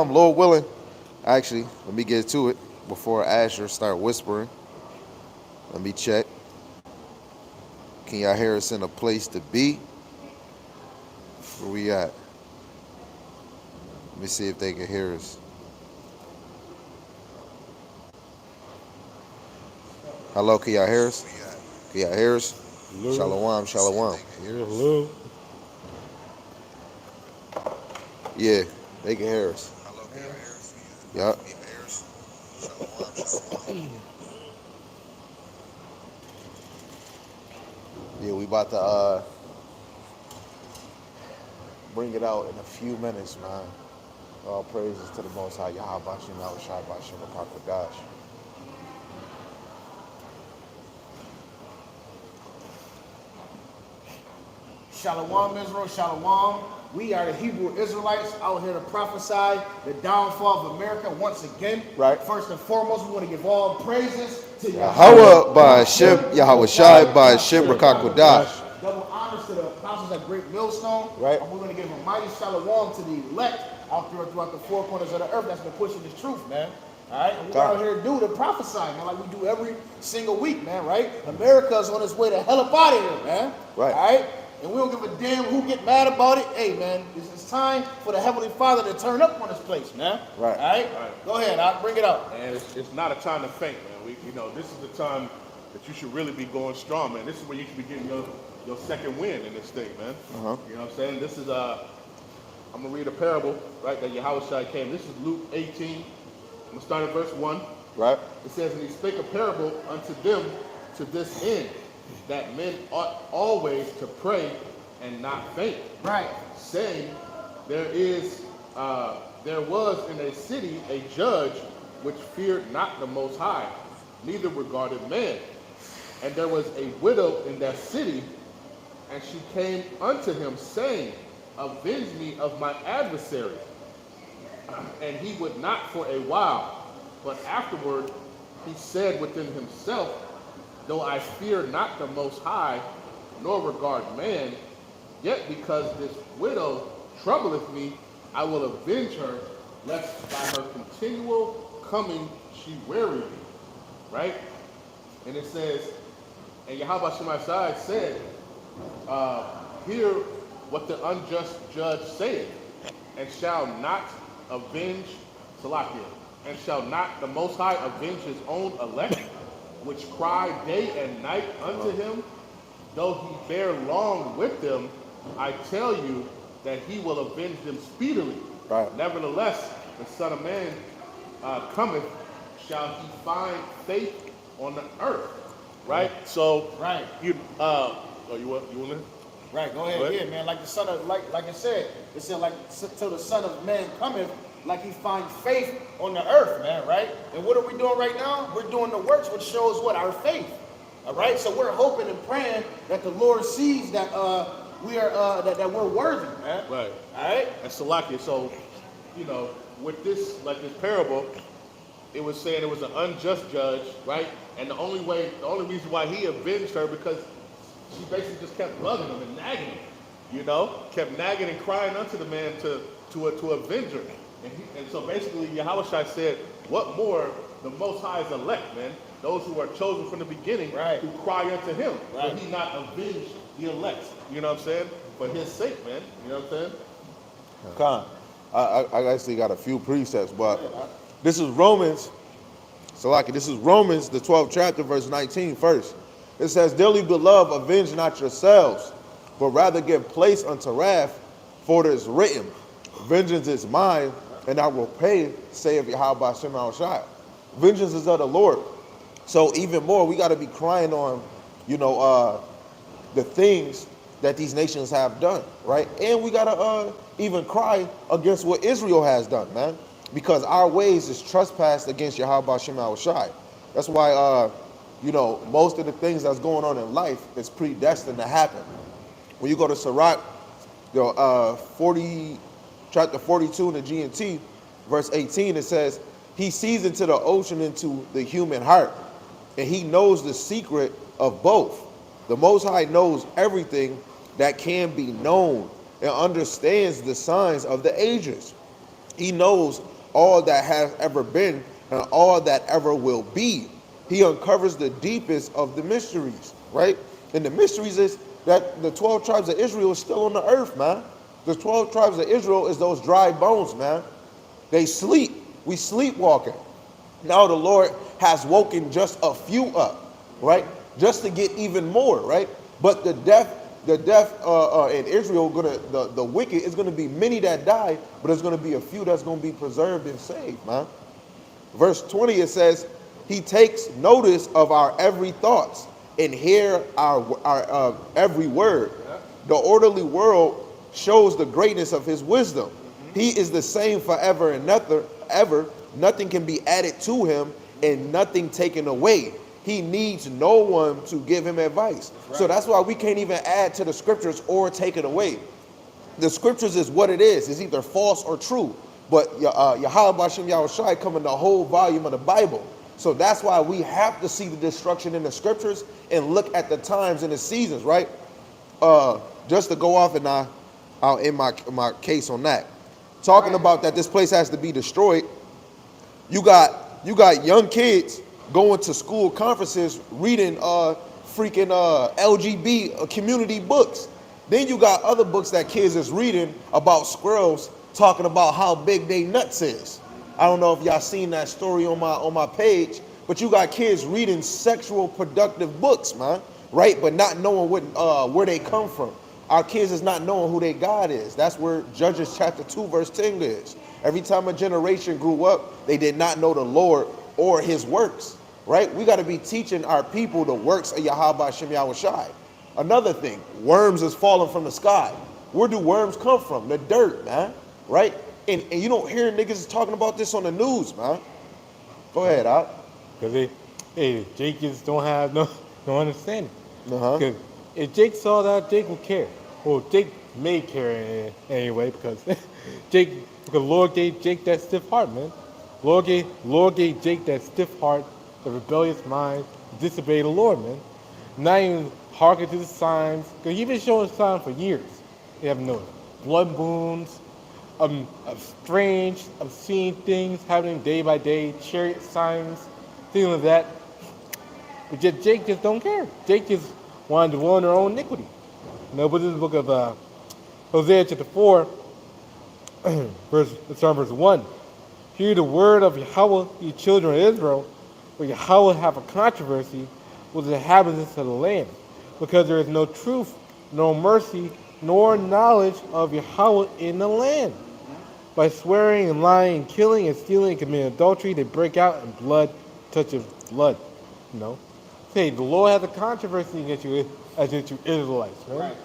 Lord willing. Actually, let me get to it before Asher start whispering. Let me check. Can y'all hear us in a place to be? Where we at? Let me see if they can hear us. Hello, can y'all hear us? Can y'all hear us? Hello. Shalom, shalom. Yeah, hello. Yeah, they can hear us. Yup. Yeah, we about to bring it out in a few minutes, man. All praises to the Most High Yahweh Bashim Yahushua Bashim Rakakadash. Shalom, Israel, Shalom. We are the Hebrew Israelites out here to prophesy the downfall of America once again. Right. First and foremost, we want to give all praises to Yahweh Bashim Yahushua Bashim Rakakadash. Double honors to the apostles at Great Millstone. Right. And we're going to give a mighty shalom to the elect out there throughout the four corners of the earth that's been pushing this truth, man. All right, and we're out here to do the prophesy, man, like we do every single week, man, right? America's on its way to hell up out of here, man. Right. All right? And we don't give a damn who get mad about it. Hey, man, it's time for the Heavenly Father to turn up on this place, man. Right. All right? Go ahead, I'll bring it out. And it's not a time to faint, man. This is the time that you should really be going strong, man. This is where you should be getting your second win in this state, man. You know what I'm saying? This is I'm gonna read a parable, right? That Yahweh came. This is Luke 18. I'm gonna start at verse 1. Right. It says, "And he spake a parable unto them to this end, that men ought always to pray and not faint, Right. saying, there was in a city a judge which feared not the Most High, neither regarded man. And there was a widow in that city, and she came unto him, saying, Avenge me of my adversary. And he would not for a while, but afterward he said within himself, Though I fear not the Most High, nor regard man, yet because this widow troubleth me, I will avenge her, lest by her continual coming she weary me." Right? And it says, and Yahweh Shemashai said, "Hear what the unjust judge saith, and shall not avenge Salakia, and shall not the Most High avenge his own elect, which cry day and night unto him? Though he bear long with them, I tell you that he will avenge them speedily. Right. Nevertheless, the Son of Man cometh, shall he find faith on the earth?" Right? So, Right. you want to? Right, go ahead. What? Yeah, man. Like the son of, like I said, it said like till the Son of Man cometh, like he find faith on the earth, man. Right. And what are we doing right now? We're doing the works, which shows what our faith. All right. So we're hoping and praying that the Lord sees that we are that we're worthy, man. Right. All right. And Salakia, so, with this parable, it was saying it was an unjust judge, right? And the only reason why he avenged her, because she basically just kept bugging him and nagging him, kept nagging and crying unto the man to avenge her. And so basically Yahushua said, what more the Most High's elect, man, those who are chosen from the beginning, Right. who cry unto him, Right. will he not avenge the elect, you know what I'm saying? For his sake, man, you know what I'm saying? Con. I actually got a few precepts, but this is Romans. Salaki, this is Romans, the 12th chapter, verse 19 first. It says, "Dearly beloved, avenge not yourselves, but rather give place unto wrath, for it is written, Vengeance is mine, and I will pay, saith Yahweh Bashim Yahushua." Vengeance is of the Lord. So even more, we got to be crying on, the things that these nations have done, right? And we got to even cry against what Israel has done, man. Because our ways is trespassed against Yahweh Bashim Yahushua. That's why, most of the things that's going on in life is predestined to happen. When you go to Sirach, chapter 42 in the G&T, verse 18, it says, "He sees into the ocean, into the human heart, and he knows the secret of both. The Most High knows everything that can be known and understands the signs of the ages. He knows all that has ever been and all that ever will be. He uncovers the deepest of the mysteries, right? And the mysteries is that the 12 tribes of Israel is still on the earth, man. The 12 tribes of Israel is those dry bones, man. They sleep. We sleepwalking. Now the Lord has woken just a few up, right? Just to get even more, right? But the death in Israel, the wicked, is gonna be many that die, but there's gonna be a few that's gonna be preserved and saved, man. Verse 20, it says, he takes notice of our every thoughts and hear our every word. The orderly world shows the greatness of his wisdom. He is the same forever and ever. Nothing can be added to him and nothing taken away. He needs no one to give him advice. So that's why we can't even add to the scriptures or take it away. The scriptures is what it is. It's either false or true. But Yahweh Bashem Yahushai come in the whole volume of the Bible. So that's why we have to see the destruction in the scriptures and look at the times and the seasons, right? Just to go off and I'll end my case on that. Talking about that this place has to be destroyed. You got young kids going to school conferences reading freaking LGB community books. Then you got other books that kids is reading about squirrels talking about how big they nuts is. I don't know if y'all seen that story on my page, but you got kids reading sexual productive books, man, right? But not knowing where they come from. Our kids is not knowing who their God is. That's where Judges chapter 2 verse 10 is. Every time a generation grew up, they did not know the Lord or his works, right? We got to be teaching our people the works of Yahweh Hashem Yahushai. Another thing, worms is falling from the sky. Where do worms come from? The dirt, man, right? And you don't hear niggas talking about this on the news, man. Go ahead, Out. Because Jake just don't have no understanding. Uh-huh. Because if Jake saw that, Jake would care. Well, Jake may care anyway, because Lord gave Jake that stiff heart, man. Lord gave Jake that stiff heart, the rebellious mind, to disobey the Lord, man. Not even hearken to the signs, because he's been showing signs for years. You haven't noticed. Blood wounds, of strange, obscene things happening day by day, chariot signs, things like that. But yet Jake just don't care. Jake just wanted to dwell in their own iniquity. But this is the book of Hosea chapter 4, verse 1. Hear the word of Yahweh, ye children of Israel, for Yahweh have a controversy with the inhabitants of the land, because there is no truth, no mercy, nor knowledge of Yahweh in the land. By swearing and lying and killing and stealing and committing adultery, they break out and blood touches blood. Say the Lord has a controversy against you as you Israelites, right?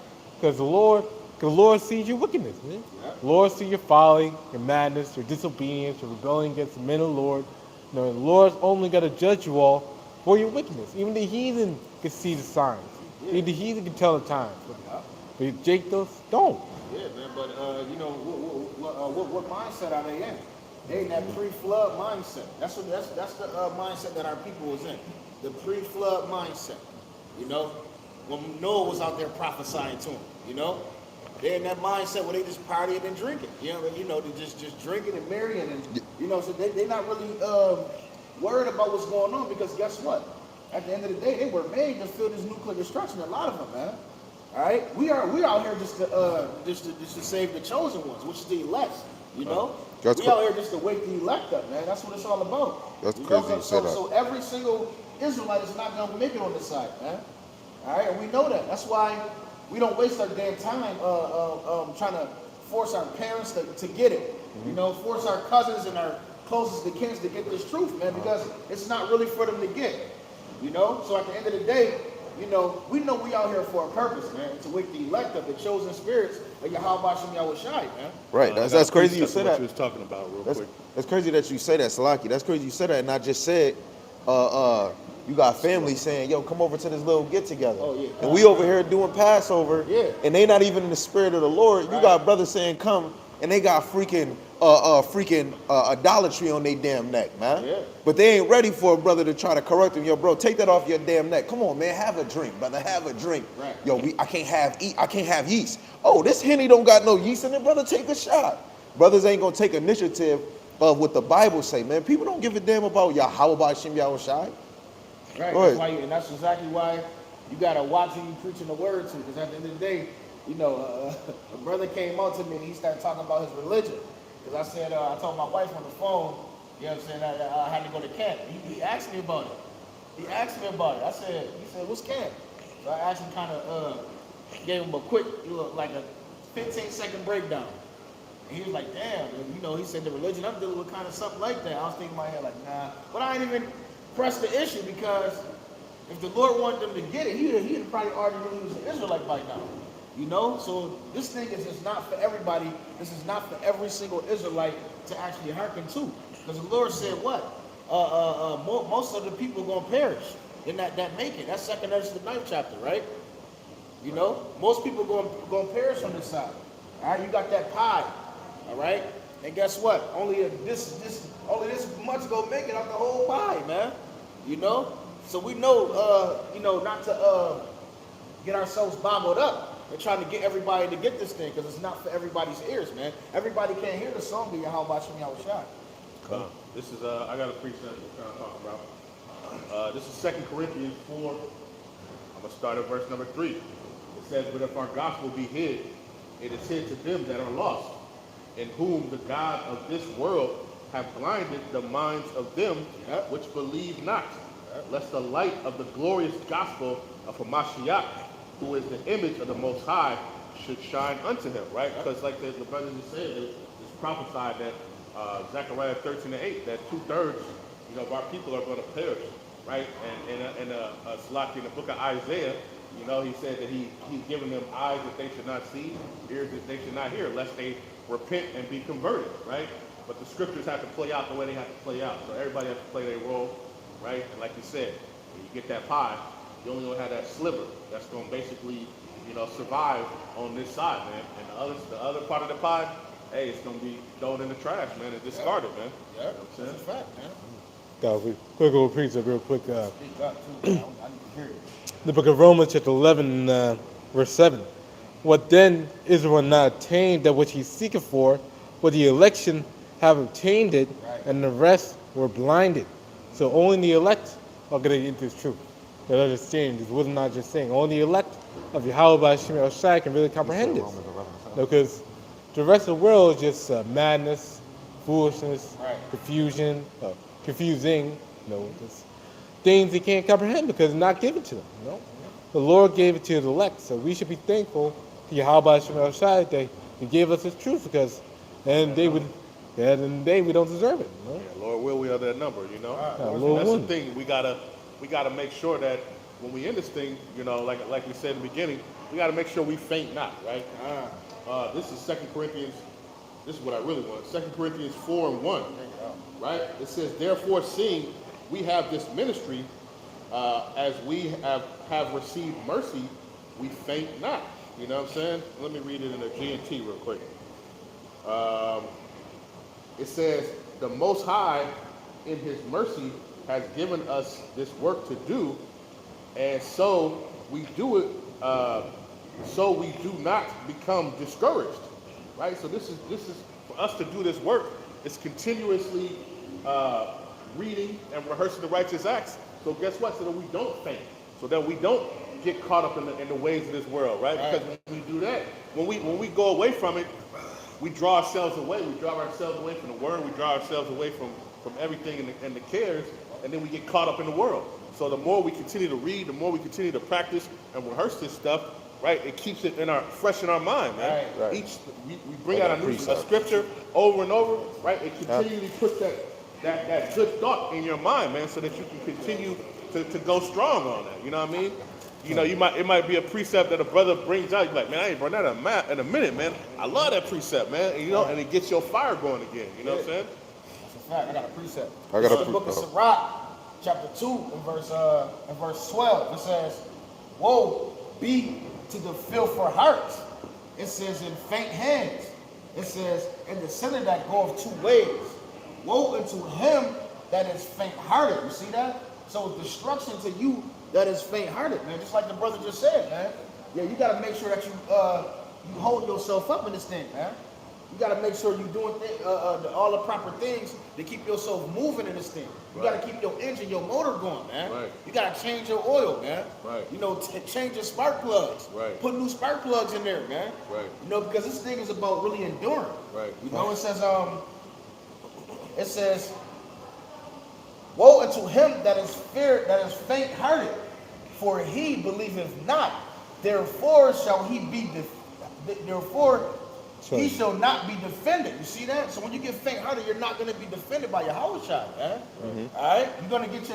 Because the Lord sees your wickedness, man. The Lord sees your folly, your madness, your disobedience, your rebellion against the men of the Lord. The Lord's only got to judge you all for your wickedness. Even the heathen can see the signs. Even the heathen can tell the times. But Jake don't. Yeah, man, but what mindset are they in? They in that pre-flood mindset. That's the mindset that our people was in. The pre-flood mindset. When Noah was out there prophesying to them. They're in that mindset where they just partying and drinking. They just drinking and marrying and so they're not really worried about what's going on, because guess what? At the end of the day, they were made to feel this nuclear destruction. A lot of them, man. All right, we out here just to save the chosen ones, which is the elect. That's we out here just to wake the elect up, man. That's what it's all about. That's crazy you say that. So every single Israelite is not gonna make it on this side, man. All right, and we know that. That's why we don't waste our damn time trying to force our parents to get it. Force our cousins and our closest to kin to get this truth, man, because it's not really for them to get. So at the end of the day, we know we out here for a purpose, man, to wake the elect up, the chosen spirits of Yahweh Hashem Yahushai, man. Right, that's crazy you say that. What you was talking about real quick. That's crazy that you say that, Salaki. That's crazy you said that, and I just said, you got family saying, yo, come over to this little get together. Oh, yeah. And we over here doing Passover, Yeah. and they not even in the spirit of the Lord. You got brothers saying come, and they got freaking idolatry on their damn neck, man. Yeah. But they ain't ready for a brother to try to correct them. Yo, bro, take that off your damn neck. Come on, man, have a drink, brother, have a drink. Right. Yo, I can't have yeast. Oh, this Henny don't got no yeast in it, brother, take a shot. Brothers ain't gonna take initiative of what the Bible say, man. People don't give a damn about Yahweh Hashem Yahushai. Right. Go That's ahead. why, and that's exactly why you gotta watch who you preaching the word to. Because at the end of the day, you know, a brother came out to me and he started talking about his religion. Because I said, I told my wife on the phone, you know what I'm saying, that I had to go to camp. He asked me about it. He said, what's camp? So I asked him kind of, gave him a quick, like a 15-second breakdown. And he was like, damn, and, you know, he said the religion I'm dealing with kind of something like that. I was thinking in my head like, nah. But I ain't even pressed the issue because if the Lord wanted them to get it, he'd probably already knew he was an Israelite by now. You know? So this thing is just not for everybody. This is not for every single Israelite to actually hearken to. Because the Lord said what? Most of the people are going to perish in that make it. That's 2nd Ezra, the 9th chapter, right? You know? Most people going to perish on this side. All right? You got that pie. All right? And guess what? Only this much gonna make it out the whole pie, man. You know? So we know, you know, not to get ourselves boggled up and trying to get everybody to get this thing, because it's not for everybody's ears, man. Everybody can't hear the song of Yahweh Hashem Yahushai. This is I got a precept we're trying to talk about. This is 2 Corinthians 4. I'm gonna start at verse number 3. It says, "But if our gospel be hid, it is hid to them that are lost, in whom the God of this world have blinded the minds of them which believe not, lest the light of the glorious gospel of Hamashiach, who is the image of the Most High, should shine unto him." Right? Because like the brother just said, it's prophesied that Zechariah 13:8, that 2/3, you know, of our people are going to perish. Right? And in the book of Isaiah, you know, he said that he's given them eyes that they should not see, ears that they should not hear, lest they repent and be converted, right? But the scriptures have to play out the way they have to play out. So everybody has to play their role, right? And like you said, when you get that pie, you only gonna have that sliver that's gonna basically, you know, survive on this side, man. And the other part of the pie, hey, it's gonna be thrown in the trash, man, and discarded, man. Yeah, You know what I'm saying? that's a fact, man. Quick little precept, real quick. Speak up, too, man. I need to hear you. The book of Romans, chapter 11, verse 7. What then Israel not attained that which he seeketh for, but the election have obtained it, and the rest were blinded. So only the elect are going to get this truth. That understand this was not just saying. Only the elect of Yahweh Hashem Yahushai can really comprehend this. Because the rest of the world is just madness, foolishness, confusion, confusing, you know, just things they can't comprehend because it's not given to them. You know? The Lord gave it to the elect, so we should be thankful to Yahweh Hashem Yahushai that He gave us His truth, because then they would, we don't deserve it. You know? Yeah, Lord will, we are that number, you know? Lord That's will. the thing. We gotta make sure that when we end this thing, you know, like we said in the beginning, we gotta make sure we faint not, right? This is 2 Corinthians. This is what I really want. 2 Corinthians 4:1, right? It says, "Therefore, seeing we have this ministry, as we have received mercy, we faint not." You know what I'm saying? Let me read it in the G&T real quick. It says, "The Most High, in His mercy, has given us this work to do, and so we do it. So we do not become discouraged." Right. So this is for us to do this work. It's continuously reading and rehearsing the righteous acts. So guess what? So that we don't faint. So that we don't get caught up in the ways of this world. Right. Because when we do that, when we go away from it, we draw ourselves away. We draw ourselves away from the word. We draw ourselves away from everything and the cares, and then we get caught up in the world. So the more we continue to read, the more we continue to practice and rehearse this stuff, right? It keeps it fresh in our mind, man. Right. We bring out a scripture over and over, right? It continually puts that good thought in your mind, man, so that you can continue to go strong on that. You know what I mean? You know, it might be a precept that a brother brings out. You're like, man, I ain't brought that in a minute, man. I love that precept, man. And, you know, and it gets your fire going again. You know what I'm saying? That's a fact. I got a precept. I got a the book of precept. Sirach, chapter 2, in verse 12. It says, "Woe be to the fearful hearts." It says, "in faint hands." It says, "in the sinner that goeth 2 ways. Woe unto him that is faint-hearted." You see that? So destruction to you that is faint-hearted, man. Just like the brother just said, man. Yeah, you got to make sure that you hold yourself up in this thing, man. You got to make sure you're doing all the proper things to keep yourself moving in this thing. You got to keep your engine, your motor going, man. Right. You got to change your oil, man. Right. You know, change your spark plugs. Right. Put new spark plugs in there, man. Right. You know, because this thing is about really enduring. Right. You know, it says, woe unto him that is faint-hearted, for he believeth not. Therefore shall he be he shall not be defended. You see that? So when you get faint-hearted, you're not going to be defended by your Yahweh Shai, man. All right? You're going to get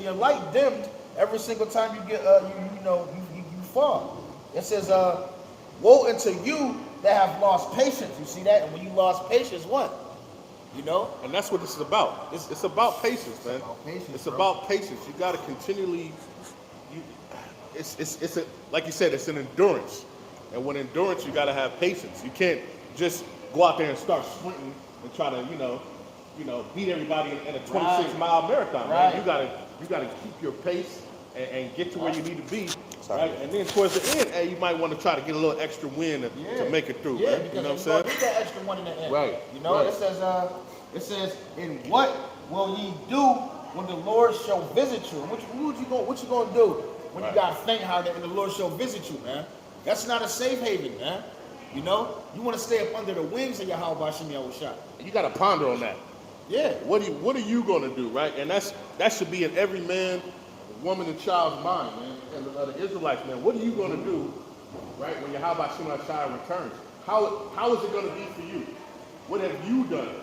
your light dimmed every single time you get you fall. It says, woe unto you that have lost patience. You see that? And when you lost patience, what? You know? And that's what this is about. It's about patience, man. It's about patience. You got to continually. It's like you said, it's an endurance. And with endurance, you got to have patience. You can't just go out there and start sprinting and try to, beat everybody in a 26-mile marathon. Right. Man. You got to keep your pace and get to where you need to be. Right? And then towards the end, hey, you might want to try to get a little extra win to make it through. Yeah, man. because You know what I'm saying? Get that extra one in the end. Right. You know, Right. it says, "In what will ye do when the Lord shall visit you?" And what you gonna do when you got faint-hearted and the Lord shall visit you, man? That's not a safe haven, man. You know, you want to stay up under the wings of Yahweh Shem Yahushua. You got to ponder on that. Yeah. What are you going to do, right? And that should be in every man, woman, and child's mind, man. And the Israelites, man, what are you going to do, right, when Yahweh Shem Yahushua returns? How is it going to be for you? What have you done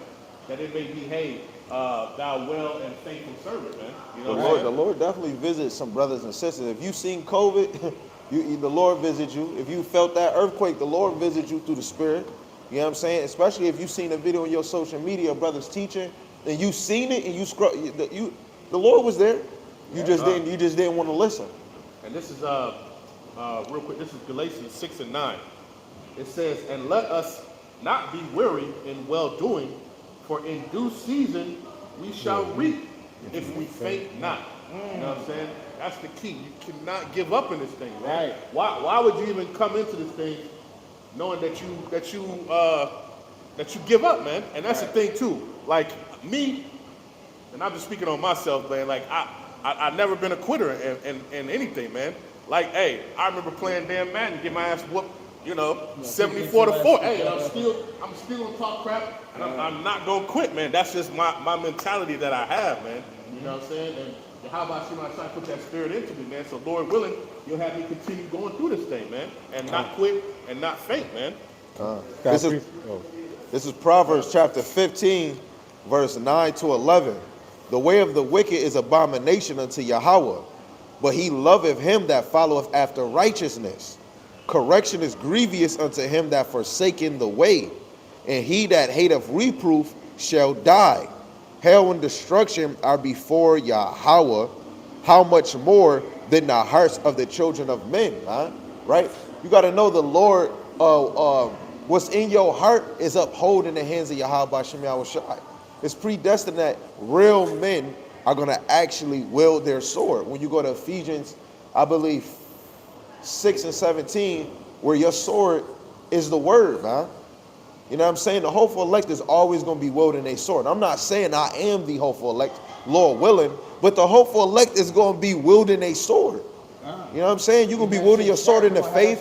that it may be, hey, thou well and faithful servant, man? You know what I'm The saying? Lord definitely visits some brothers and sisters. If you've seen COVID, the Lord visits you. If you felt that earthquake, the Lord visits you through the Spirit. You know what I'm saying? Especially if you've seen a video on your social media of brothers teaching, and you've seen it, and the Lord was there. You just didn't want to listen. And this is real quick. This is Galatians 6:9. It says, "And let us not be weary in well doing, for in due season we shall reap if we faint not." You know what I'm saying? That's the key. You cannot give up in this thing, man. Right. Why would you even come into this thing knowing that you give up, man? And that's the thing too. Like me, and I'm just speaking on myself, man. Like I never been a quitter in anything, man. Like, hey, I remember playing damn Madden, get my ass whooped, 74-4. Hey, I'm still gonna talk crap, and I'm not gonna quit, man. That's just my mentality that I have, man. You know what I'm saying? And how about you, try to put that spirit into me, man? So Lord willing, you'll have me continue going through this thing, man, and not quit and not faint, man. This is Proverbs chapter 15, verse 9 to 11. The way of the wicked is abomination unto Yahweh, but he loveth him that followeth after righteousness. Correction is grievous unto him that forsaken the way, and he that hateth reproof shall die. Hell and destruction are before Yahweh. How much more than the hearts of the children of men, huh? Right? You got to know the Lord, what's in your heart is upholding the hands of Yahweh Shem Yahushua. It's predestined that real men are going to actually wield their sword. When you go to Ephesians, I believe, 6 and 17, where your sword is the word, man. You know what I'm saying? The hopeful elect is always going to be wielding a sword. I'm not saying I am the hopeful elect, Lord willing, but the hopeful elect is going to be wielding a sword. You know what I'm saying? You're going to be wielding your sword in the faith.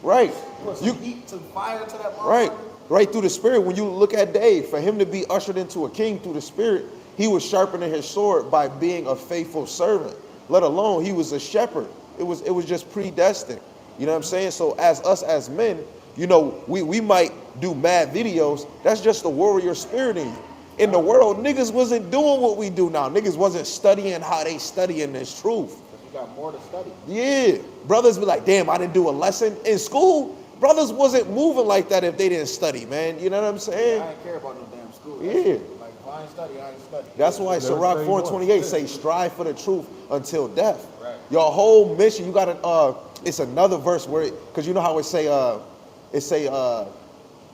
Right. You heat to fire to that Right. Right through the spirit. When you look at Dave, for him to be ushered into a king through the spirit, he was sharpening his sword by being a faithful servant. Let alone he was a shepherd. It was just predestined. You know what I'm saying? So as men, we might do mad videos. That's just the warrior spirit in you. In the world, niggas wasn't doing what we do now. Niggas wasn't studying how they studying this truth. You got more to study. Yeah. Brothers be like, damn, I didn't do a lesson. In school, brothers wasn't moving like that if they didn't study, man. You know what I'm saying? I ain't care about no damn school. Yeah. Like, if I ain't study, I ain't study. That's why Never Sirach say 4:28 say strive for the truth until death. Right. Your whole mission, you gotta it's another verse where because you know how it say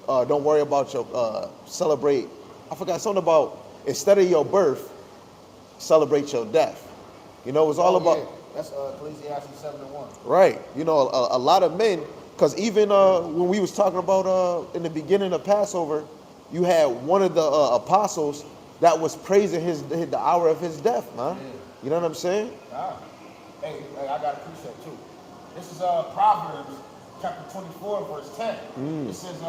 don't worry about your celebrate. I forgot something about instead of your birth, celebrate your death. You know, it's all about Yeah. That's Ecclesiastes 7:1. right. You know, a lot of men Because even when we was talking about in the beginning of Passover, you had one of the apostles that was praising the hour of his death, man. You know what I'm saying? Ah. Hey, I got a precept too. This is Proverbs chapter 24, verse 10. It says,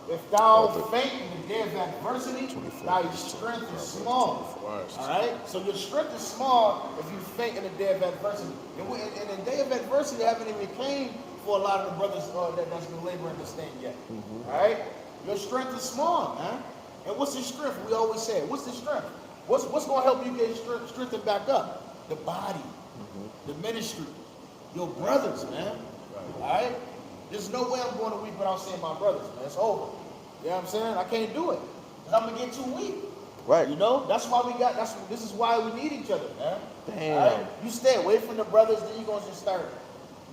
if thou faint in the day of adversity, thy strength is small. All right? So your strength is small if you faint in the day of adversity. And in the day of adversity haven't even came for a lot of the brothers that's been laboring this thing yet. All right? Your strength is small, man. And what's the strength? We always say, what's the strength? What's going to help you get strengthened back up? The body, the ministry, your brothers, man. All right? There's no way I'm going a week without seeing my brothers, man. It's over. You know what I'm saying? I can't do it. 'Cause I'm going to get too weak. Right. You know? That's why this is why we need each other, man. Damn. All right? You stay away from the brothers, then you're going to just start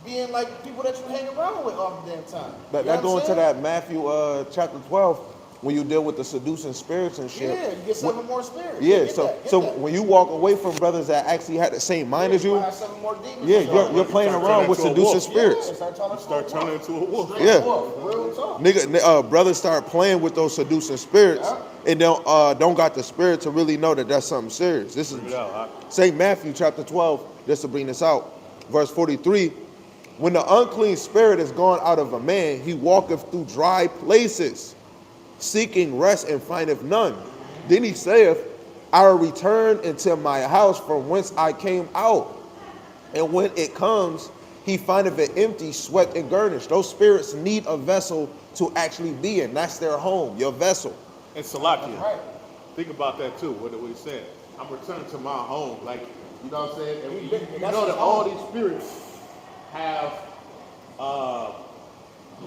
being like people that you hang around with all the damn time. That going to that Matthew chapter 12 when you deal with the seducing spirits and shit. Yeah, you get 7 more spirits. Yeah, Get so that. when you walk away from brothers that actually had the same mind as you, have 7 more demons. yeah, inside. you're playing Start around turning with into a seducing wolf. spirits. Yeah, Start turning into a wolf. Straight Yeah. wolf, real talk. Nigga, brothers start playing with those seducing spirits and don't got the spirit to really know that that's something serious. This is St. Matthew chapter 12, just to bring this out. Verse 43, when the unclean spirit is gone out of a man, he walketh through dry places, seeking rest and findeth none. Then he saith, I will return into my house from whence I came out. And when it comes, he findeth it empty, swept, and garnished. Those spirits need a vessel to actually be in. That's their home, your vessel. And Salakia, Right. think about that too, what he said. I'm returning to my home. Like, you know what I'm saying? And you That's know his that all home. these spirits have,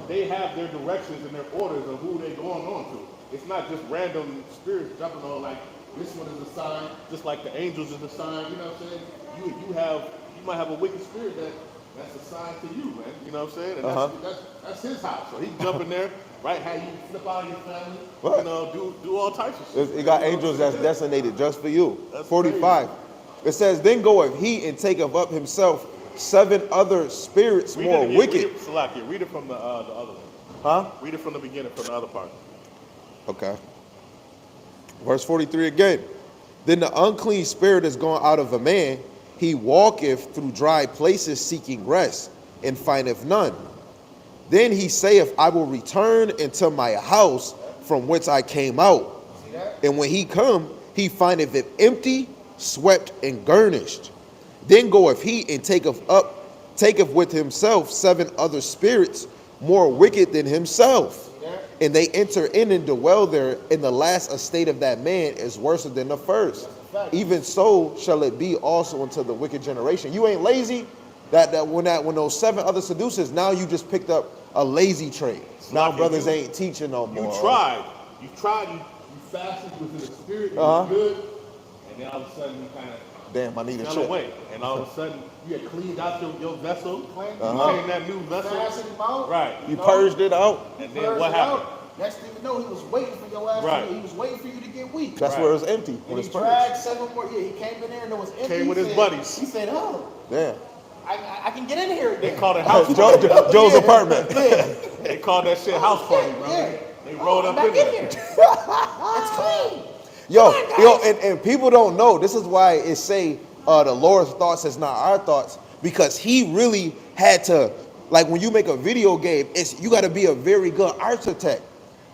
they have their directions and their orders of who they're going on to. It's not just random spirits jumping on like, this one is a sign, just like the angels is a sign, you know what I'm saying? You might have a wicked spirit that's a sign to you, man. You know what I'm saying? And that's his house. So he jump in there, right? How you flip out of your family, Right. you know, do all types of shit. It got angels that's designated just for you. That's 45. It says, then goeth he and taketh up himself 7 other spirits Read more it again, wicked. Read it, Salakia, read it from the other one. Huh? Read it from the beginning, from the other part. Okay. Verse 43 again. Then the unclean spirit is gone out of a man. He walketh through dry places seeking rest, and findeth none. Then he saith, I will return into my house from whence I came out. And when he come, he findeth it empty, swept, and garnished. Then goeth he and taketh with himself 7 other spirits more wicked than himself. And they enter in and dwell there, and the last estate of that man is worse than the first. Even so shall it be also unto the wicked generation. You ain't lazy, when those 7 other seducers, now you just picked up a lazy trade. Now Like brothers you- ain't teaching no more. You tried, you fasted within the spirit, it was good, and then all of a sudden you kind of Damn, I need a fell check. away. And all of a sudden you had cleaned out your vessel, you Uh-huh. became that new vessel. Fasting him out. Right. You purged it out. And then Purged what it happened? out. Next thing you know, he was waiting for your ass. Right. He was waiting for you to get weak. That's Right. where it was empty. And When he it's purged. dragged 7 more. Yeah, he came in there and it was empty. Came with He his said- buddies. He said, "Oh, Damn. I can get in here again." They called it house Joe's party. apartment. Yeah. They called that shit house party, bro. Yeah. They rolled up back in there. here. It's clean. Yo, Come on, yo, guys. and people don't know. This is why it say the Lord's thoughts is not our thoughts, because he really had to, like when you make a video game, you got to be a very good architect.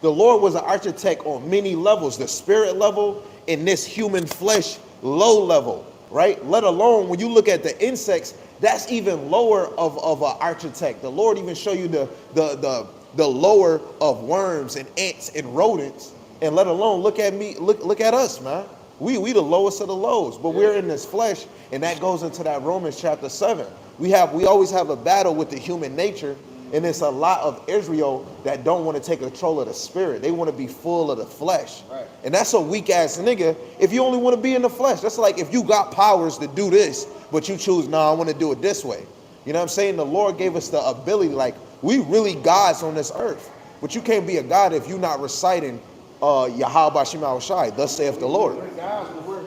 The Lord was an architect on many levels, the spirit level and this human flesh low level, right? Let alone when you look at the insects, that's even lower of an architect. The Lord even show you the lower of worms and ants and rodents. And let alone look at me, look at us, man. We the lowest of the lows, but we're in this flesh, and that goes into that Romans chapter 7. We always have a battle with the human nature, and it's a lot of Israel that don't want to take control of the spirit. They want to be full of the flesh. Right. And that's a weak ass nigga if you only want to be in the flesh. That's like if you got powers to do this, but you choose, nah, I want to do it this way. You know what I'm saying? The Lord gave us the ability, like we really gods on this earth. But you can't be a god if you're not reciting Yahweh Shema Shai, thus saith the Lord. We're guys, but we're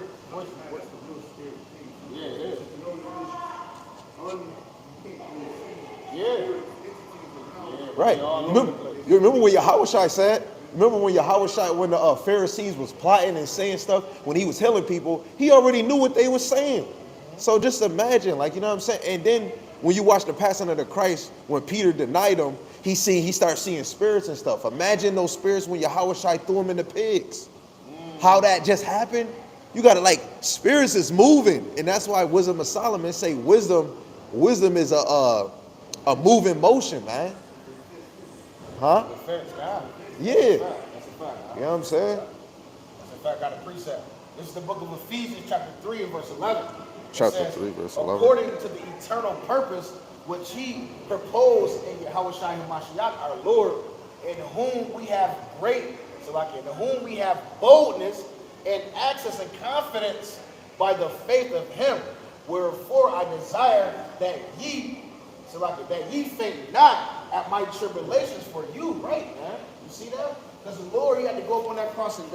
yeah, it is. Yeah. Right. You remember when Yahushua said, remember when Yahushua, when the Pharisees was plotting and saying stuff, when he was healing people, he already knew what they were saying. So just imagine, like, you know what I'm saying? And then when you watch the passing of the Christ, when Peter denied him, he starts seeing spirits and stuff. Imagine those spirits when Yahushua threw them in the pigs. How that just happened. You got to, like, spirits is moving. And that's why Wisdom of Solomon say wisdom is a moving motion, man. Huh? Yeah. That's a fact. You know what I'm saying? That's a fact. Got a precept. This is the book of Ephesians, chapter 3 and verse 11. It Chapter says, 3, verse 11. According to the eternal purpose which he proposed in Yahushua HaMashiach, our Lord, in whom we have in whom we have boldness and access and confidence by the faith of him. Wherefore I desire that ye faint not at my tribulations for you, right, man? You see that? Because the Lord, he had to go up on that cross and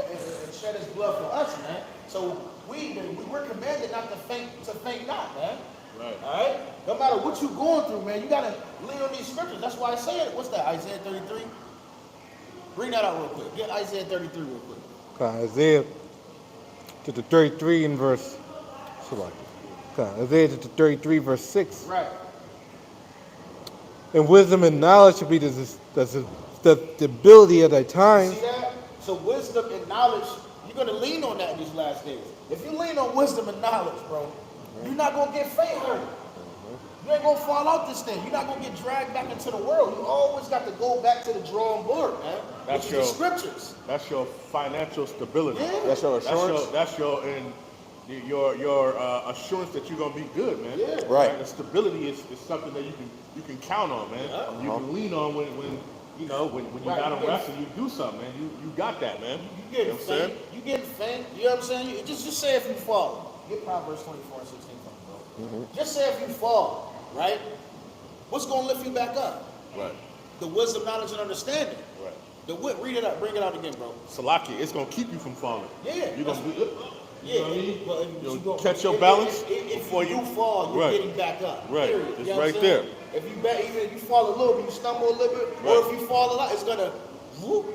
shed his blood for us, man. So we're commanded not to faint not, man. Right. All right? No matter what you're going through, man, you got to lean on these scriptures. That's why I say it. What's that, Isaiah 33? Bring that out real quick. Get Isaiah 33 real quick. Isaiah chapter 33 and verse, Isaiah chapter 33 verse 6. Right. And wisdom and knowledge should be the stability of thy times. See that? So wisdom and knowledge, you're going to lean on that in these last days. If you lean on wisdom and knowledge, bro, you're not going to get faint-hearted. You ain't going to fall out this thing. You're not going to get dragged back into the world. You always got to go back to the drawing board, man. That's which is the scriptures. That's your financial stability. Yeah. That's your assurance. That's your assurance that you're gonna be good, man. Yeah. Right. The stability is something that you can count on, man. Yeah. You can lean on when you Right, got you to rest and you do something, man. You got that, man. You getting know what I'm saying? faint. You getting faint. You know what I'm saying? Just say if you fall. Get Proverbs 24 and 16 from me, bro. Just say if you fall, right? What's going to lift you back up? Right. The wisdom, knowledge, and understanding. Right. Read it out. Bring it out again, bro. Salaki, it's gonna keep you from falling. Yeah. You're gonna be. You know what I mean? Well, You'll catch your balance if before you fall, you're Right. getting back up. Right. Period. It's You know what right I'm saying? there. If you fall a little bit, you stumble a little bit, or Right. if you fall a lot, it's gonna whoop.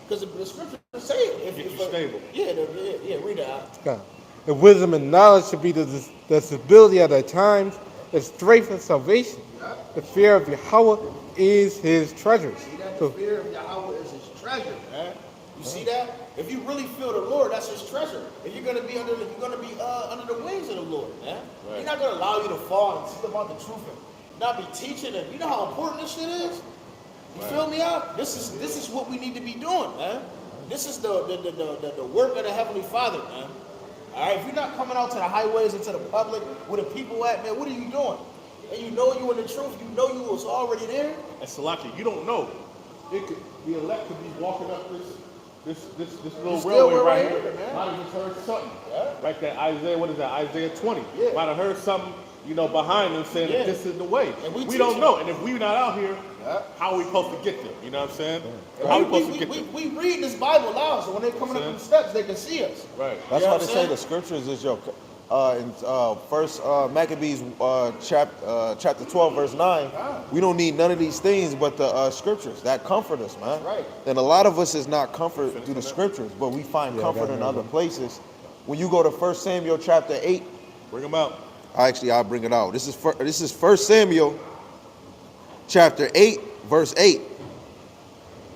Because the scriptures say it. Get you stable. Yeah. Read it out. God. And wisdom and knowledge should be the stability of thy times, the strength and salvation. The fear of Yahweh is his treasures. See that? So, The fear of Yahweh is his treasure, man. You see that? If you really feel the Lord, that's his treasure. If you're gonna be under the wings of the Lord, man. Right. He's not gonna allow you to fall and see about the truth and not be teaching them. You know how important this shit is? You feel me out? This is what we need to be doing, man. This is the work of the Heavenly Father, man. All right, if you're not coming out to the highways and to the public where the people at, man, what are you doing? And you know you in the truth, you know you was already there. And Salaki, you don't know. The elect could be walking up this little still railway were right right here. here, man. Might have just heard something. Yeah. Like that Isaiah, what is that? Isaiah 20. Yeah. Might have heard something, behind them saying Yeah. that this is the way. And we we teach don't them. know. And if we're not out here, Yeah. how are we supposed to get them? You know what I'm saying? How are we supposed to get them? We read this Bible loud, so when they're coming up them steps, they can see us. Right. That's You know why what they I'm say saying? the scriptures is your in First Maccabees chapter 12 verse 9. We don't need none of these things but the scriptures that comfort us, man. That's right. And a lot of us is not comfort through the scriptures, but we find comfort in other places. When you go to 1 Samuel chapter 8, Bring them out. I'll bring it out. This is 1 Samuel chapter 8 verse 8.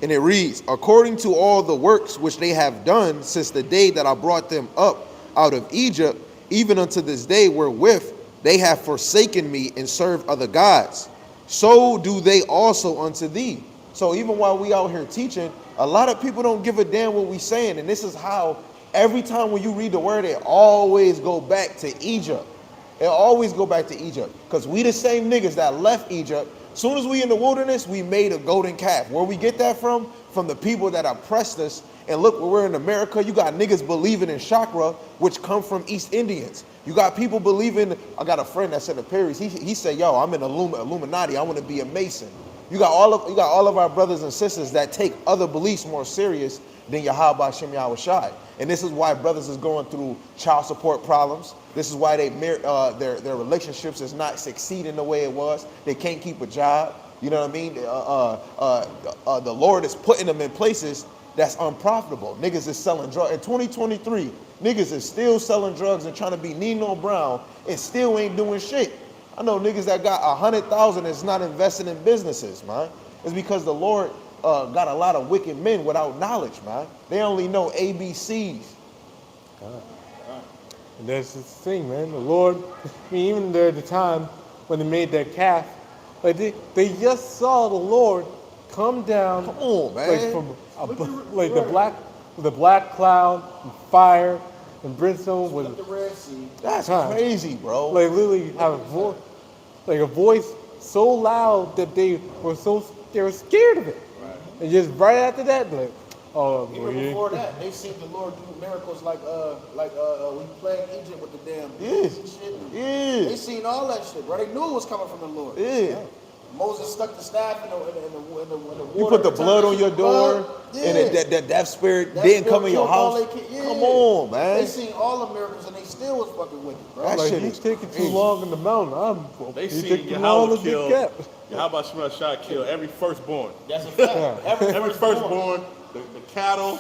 And it reads, according to all the works which they have done since the day that I brought them up out of Egypt, even unto this day wherewith they have forsaken me and served other gods, so do they also unto thee. So even while we out here teaching, a lot of people don't give a damn what we saying. And this is how every time when you read the word, it always go back to Egypt. It always go back to Egypt. Because we the same niggas that left Egypt. Soon as we in the wilderness, we made a golden calf. Where we get that from? From the people that oppressed us. And look, where we're in America, you got niggas believing in chakra, which come from East Indians. You got people believing, I got a friend that's in the Perrys, he said, yo, I'm in Illuminati, I want to be a Mason. You got all of our brothers and sisters that take other beliefs more serious than Yahweh Shem Yahweh Shai. And this is why brothers is going through child support problems. This is why their relationships is not succeeding the way it was. They can't keep a job. You know what I mean? The Lord is putting them in places that's unprofitable. Niggas is selling drugs. In 2023, niggas is still selling drugs and trying to be Nino Brown and still ain't doing shit. I know niggas that got 100,000 that's not investing in businesses, man. It's because the Lord got a lot of wicked men without knowledge, man. They only know ABCs. And that's the thing, man. The Lord, I mean, even there at the time when they made that calf, like they just saw the Lord come down, Come on, man. like from like the black cloud, and fire, and brimstone was Split the Red Sea. That's Huh. crazy, bro. like literally have a voice so loud that they were scared of it. And just right after that, like, oh, Even well, before that, they seen the Lord do miracles like when he plagued Egypt with the damn Yeah. bees and shit. Yeah. They seen all that shit, bro. They knew it was coming from the Lord. Yeah. Moses stuck the staff in the water. You put the and blood turned on it your to door, blood. Yeah. and that death spirit That didn't spirit come in your killed all house. they yeah. Come on, man. They seen all the miracles and they still was fucking with it, bro. That like shit you is taking too crazy. long in the mountain. They You seen take too long Yahweh to be kill. kept. Yahweh Shema Shah kill every firstborn. That's a fact. Every firstborn, the cattle,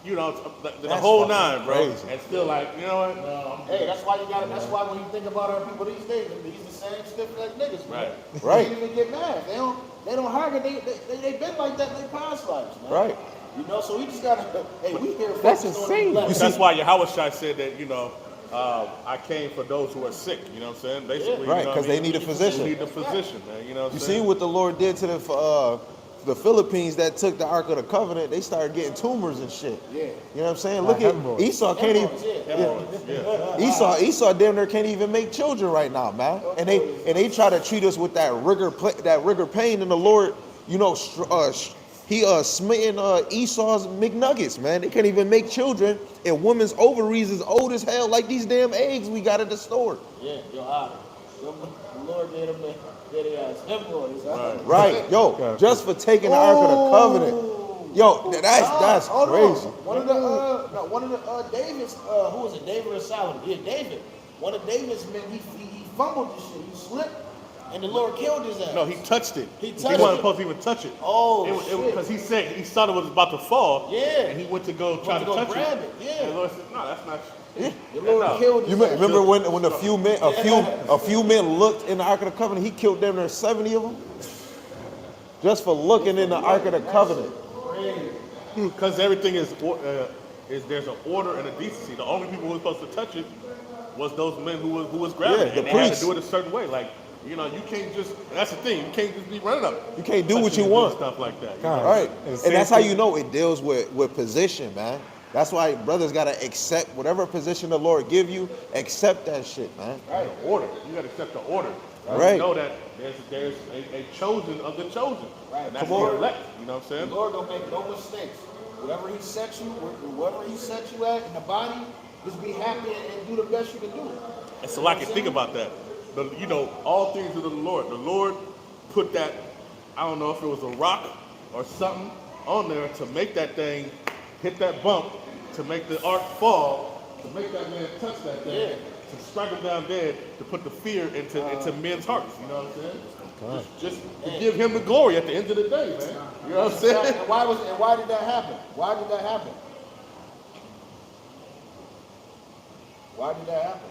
you know, the That's whole fucking nine, bro. crazy. And still like, you know what? No, I'm Hey, that's why you got. That's why when you think about our people these days, these the same stiff like niggas, man. Right. Right. They don't even get mad. They don't harbor. They been like that in their past lives, man. Right. You know, so we just gotta. Hey, we here. That's focused on insane. these blessings. That's why Yahweh Shai said that, you know, I came for those who are sick, you know what I'm saying? Basically, Right, you know 'cause what I they mean? need a physician. They need a physician, man, you know what I'm You saying? see what the Lord did to the Philippines that took the Ark of the Covenant? They started getting tumors and shit. Yeah. You know what I'm saying? Look at hemorrhoids. Esau can't even. Hemorrhoids, yeah. Esau damn near can't even make children right now, man. And they try to treat us with that rigor pain, and the Lord, you know, he smitten Esau's McNuggets, man. They can't even make children, and women's ovaries is old as hell, like these damn eggs we got at the store. Yeah, your honor. The Lord made them hemorrhoids. Huh? Right, yo, just for taking the Ark of the Covenant. Yo, that's Hold on. crazy. One of the David's, who was it? David or Solomon? Yeah, David. One of David's men, he fumbled this shit. He slipped, and the Lord killed his ass. No, he touched it. He He touched wasn't it. supposed to even touch it. Oh, shit. Because he said he thought it was about to fall. Yeah. And he went to go try to go touch grab it. it, yeah. And the Lord said, no, that's not. The Lord No. killed his You ass. remember when a few men looked in the Ark of the Covenant? He killed them there 70 of them, just for looking in the Ark of the Covenant. Because everything is there's an order and a decency. The only people who were supposed to touch it was those men who was grabbing Yeah, it. the And they had to priests. do it a certain way. Like, you know, you can't just. That's the thing. You can't just be running up. You can't do what touching you and doing want. Stuff like that. you God. know? Right, And and same that's how thing- you know it deals with position, man. That's why brothers gotta accept whatever position the Lord give you. Accept that shit, man. Right. The order. You got to accept the order. Right. You know that there's a chosen of the chosen. Right. And that's Come on. the elect. You know what I'm The saying? Lord don't make no mistakes. Whatever He set you, wherever He set you at in the body, just be happy and do the best you can do. And so I can think about that. You know, all things are the Lord. The Lord put that, I don't know if it was a rock or something on there to make that thing hit that bump, to make the ark fall, to make that man touch that thing, to strike him down dead, to put the fear into men's hearts. You know what I'm saying? Just to give him the glory at the end of the day, man. You know what I'm saying? And why did that happen? Why did that happen? Why did that happen?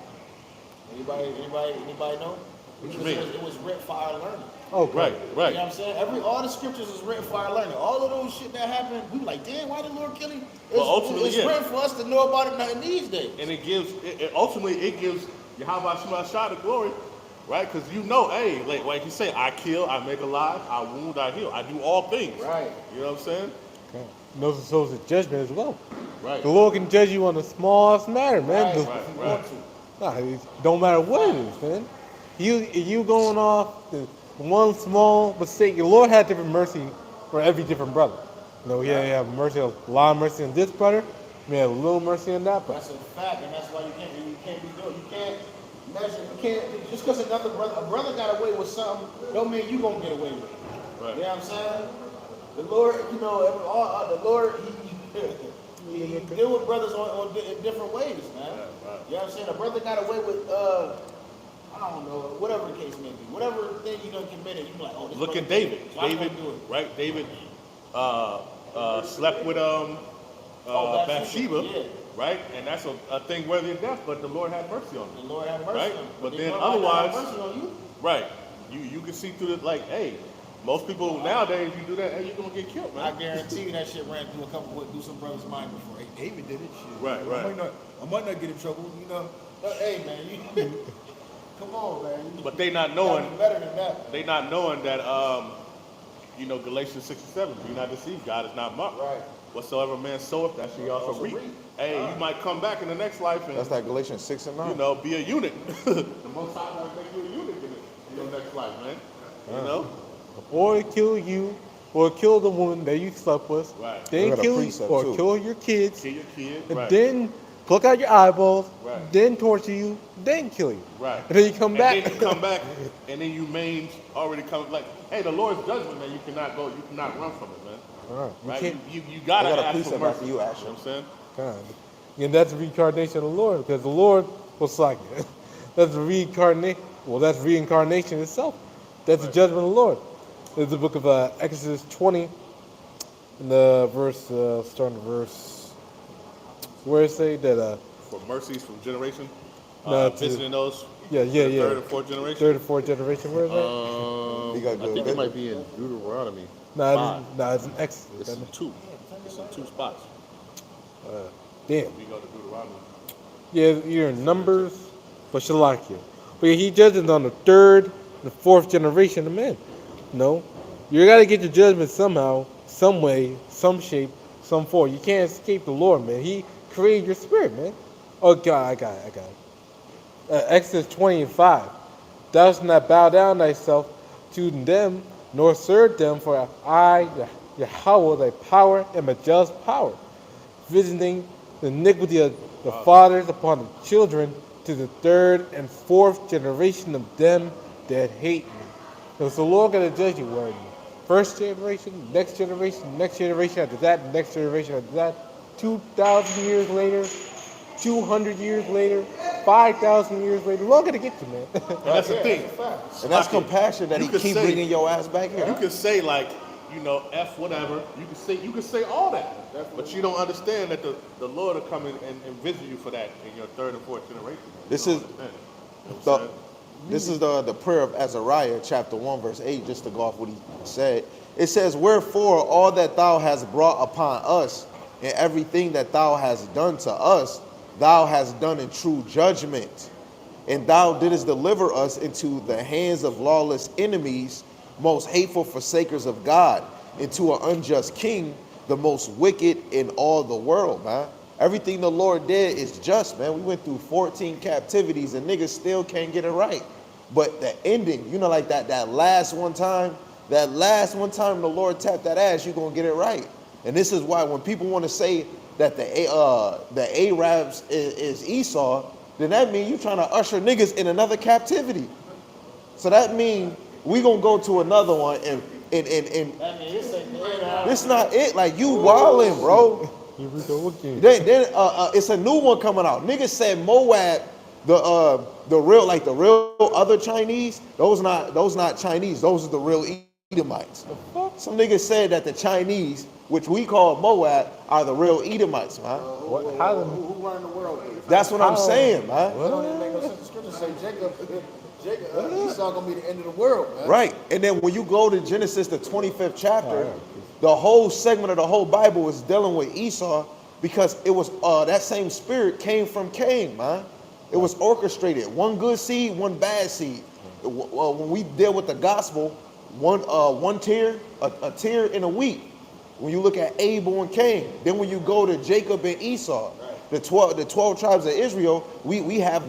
Anybody know? What you Because mean? it was written for our learning. Oh, Right, You know right. what I'm saying? All the scriptures is written for our learning. All of those shit that happened, we were like, damn, why did the Lord kill him? Well, ultimately, it's yeah. written for us to know about it in these days. And it gives, ultimately, it gives Yahweh Shema Shah the glory, right? Because you know, hey, like you say, I kill, I make alive, I wound, I heal. I do all things. Right. You know what I'm saying? okay. And those are souls of judgment as well. Right. The Lord can judge you on the smallest matter, man. The- Right, If you right. want to. Nah, it don't matter what it is, man. You going off the one small mistake. The Lord had different mercy for every different brother. You know, He had mercy, a lot of mercy on this brother. He had a little mercy on that brother. That's a fact, and that's why you can't be doing. You can't measure. You can't just because a brother got away with something, don't mean you gonna get away with it. Right. You know what I'm saying? The Lord, you know, the Lord, he deal with brothers in different ways, man. You know what I'm saying? A brother got away with, I I don't know, whatever the case may be, whatever thing you done committed, you be like, oh, this Look brother at David. Why you David, gonna do it? right? David slept with Bathsheba, yeah. right? And that's a thing worthy of death, but the Lord had mercy on The him. Lord have mercy Right? on him. But the then Lord might not have otherwise- mercy on you. Right. You can see through it like, hey, most people nowadays, you do that, hey, you're gonna get killed, I man. guarantee you that shit ran through some brothers' mind before. Hey, David did it. Shit. Right, right. I might not get in trouble, you know. But, hey, man, you come on, man. You But they not gotta knowing, be better than that. they not knowing that, Galatians 6:7, do not deceive, God is not mocked. Right. Whatsoever man soweth, that shall he also Also reap. reap. Hey, you might come back in the next life and That's that Galatians 6 and 9. be a eunuch. The Most High gonna make you a eunuch in your next life, man. You know? Or kill you, or kill the woman that you slept with. Right. We Then got a kill you, precept, or too. kill your kids. Kill your kid. And Right. then pluck out your eyeballs. Right. Then torture you. Then kill you. Right. And then you come back. And then you come back, and then you mange already come like, hey, the Lord's judgment, man. You cannot run from it, man. Alright, you Right? can't- You gotta I got a ask for precept mercy. after you, Asher. You know what I'm saying? God. And that's the reincarnation of the Lord, because the Lord was like it. That's the reincarnation. Well, that's reincarnation itself. That's the judgment of the Lord. There's the book of Exodus 20, in the verse, starting the verse, where it say that, For mercies from generation, No, to- visiting those. yeah, the yeah. Third and fourth generation. third and fourth generation, where is that? You got I good think it business. might be in Deuteronomy. Nah, it's an Exodus. It's isn't in it? two. It's in two spots. Damn. We go to Deuteronomy. Yeah, you're in Numbers, but Shalakia. But yeah, he judges on the third and the fourth generation of men. No, you got to get your judgment somehow, some way, some shape, some form. You can't escape the Lord, man. He created your spirit, man. Oh God, I got it. Exodus 20:5. Thou shalt not bow down thyself to them, nor serve them, for I, Yahweh, thy power, am a just power, visiting the iniquity of the fathers upon the children to the third and fourth generation of them that hate me. So the Lord gonna judge you, word. First generation, next generation after that, next generation after that. 2,000 years later, 200 years later, 5,000 years later, the Lord gonna get you, man. And that's the thing. And that's compassion that You he could keep say- bringing your ass back here. You can say like, F whatever. You can say all that, but you don't understand that the Lord will come in and visit you for that in your third and fourth generation. You This don't is understand. You know what the, I'm saying? this is the prayer of Azariah, chapter 1, verse 8, just to go off what he said. It says, wherefore all that thou hast brought upon us, and everything that thou hast done to us, thou hast done in true judgment. And thou didst deliver us into the hands of lawless enemies, most hateful forsakers of God, into an unjust king, the most wicked in all the world, man. Everything the Lord did is just, man. We went through 14 captivities and niggas still can't get it right. But the ending, like that last one time the Lord tapped that ass, you're gonna get it right. And this is why when people want to say that the Arabs is Esau, then that means you trying to usher niggas in another captivity. So that means we gonna go to another one and That means this ain't the this not it. Like you wildin', bro. Here we go again. Then it's a new one coming out. Niggas said Moab, the real other Chinese. Those not Chinese. Those are the real Edomites. Some niggas said that the Chinese, which we call Moab, are the real Edomites, man. What? How the- who run the world? That's what I'm saying, man. It don't even make no sense. The scripture say Esau gonna be the end of the world, man. Right. And then when you go to Genesis, the 25th chapter, the whole segment of the whole Bible is dealing with Esau because it was that same spirit came from Cain, man. It was orchestrated. One good seed, one bad seed. When we deal with the gospel, one tear, a tear in a wheat. When you look at Abel and Cain, then when you go to Jacob and Esau, the 12 tribes of Israel, we have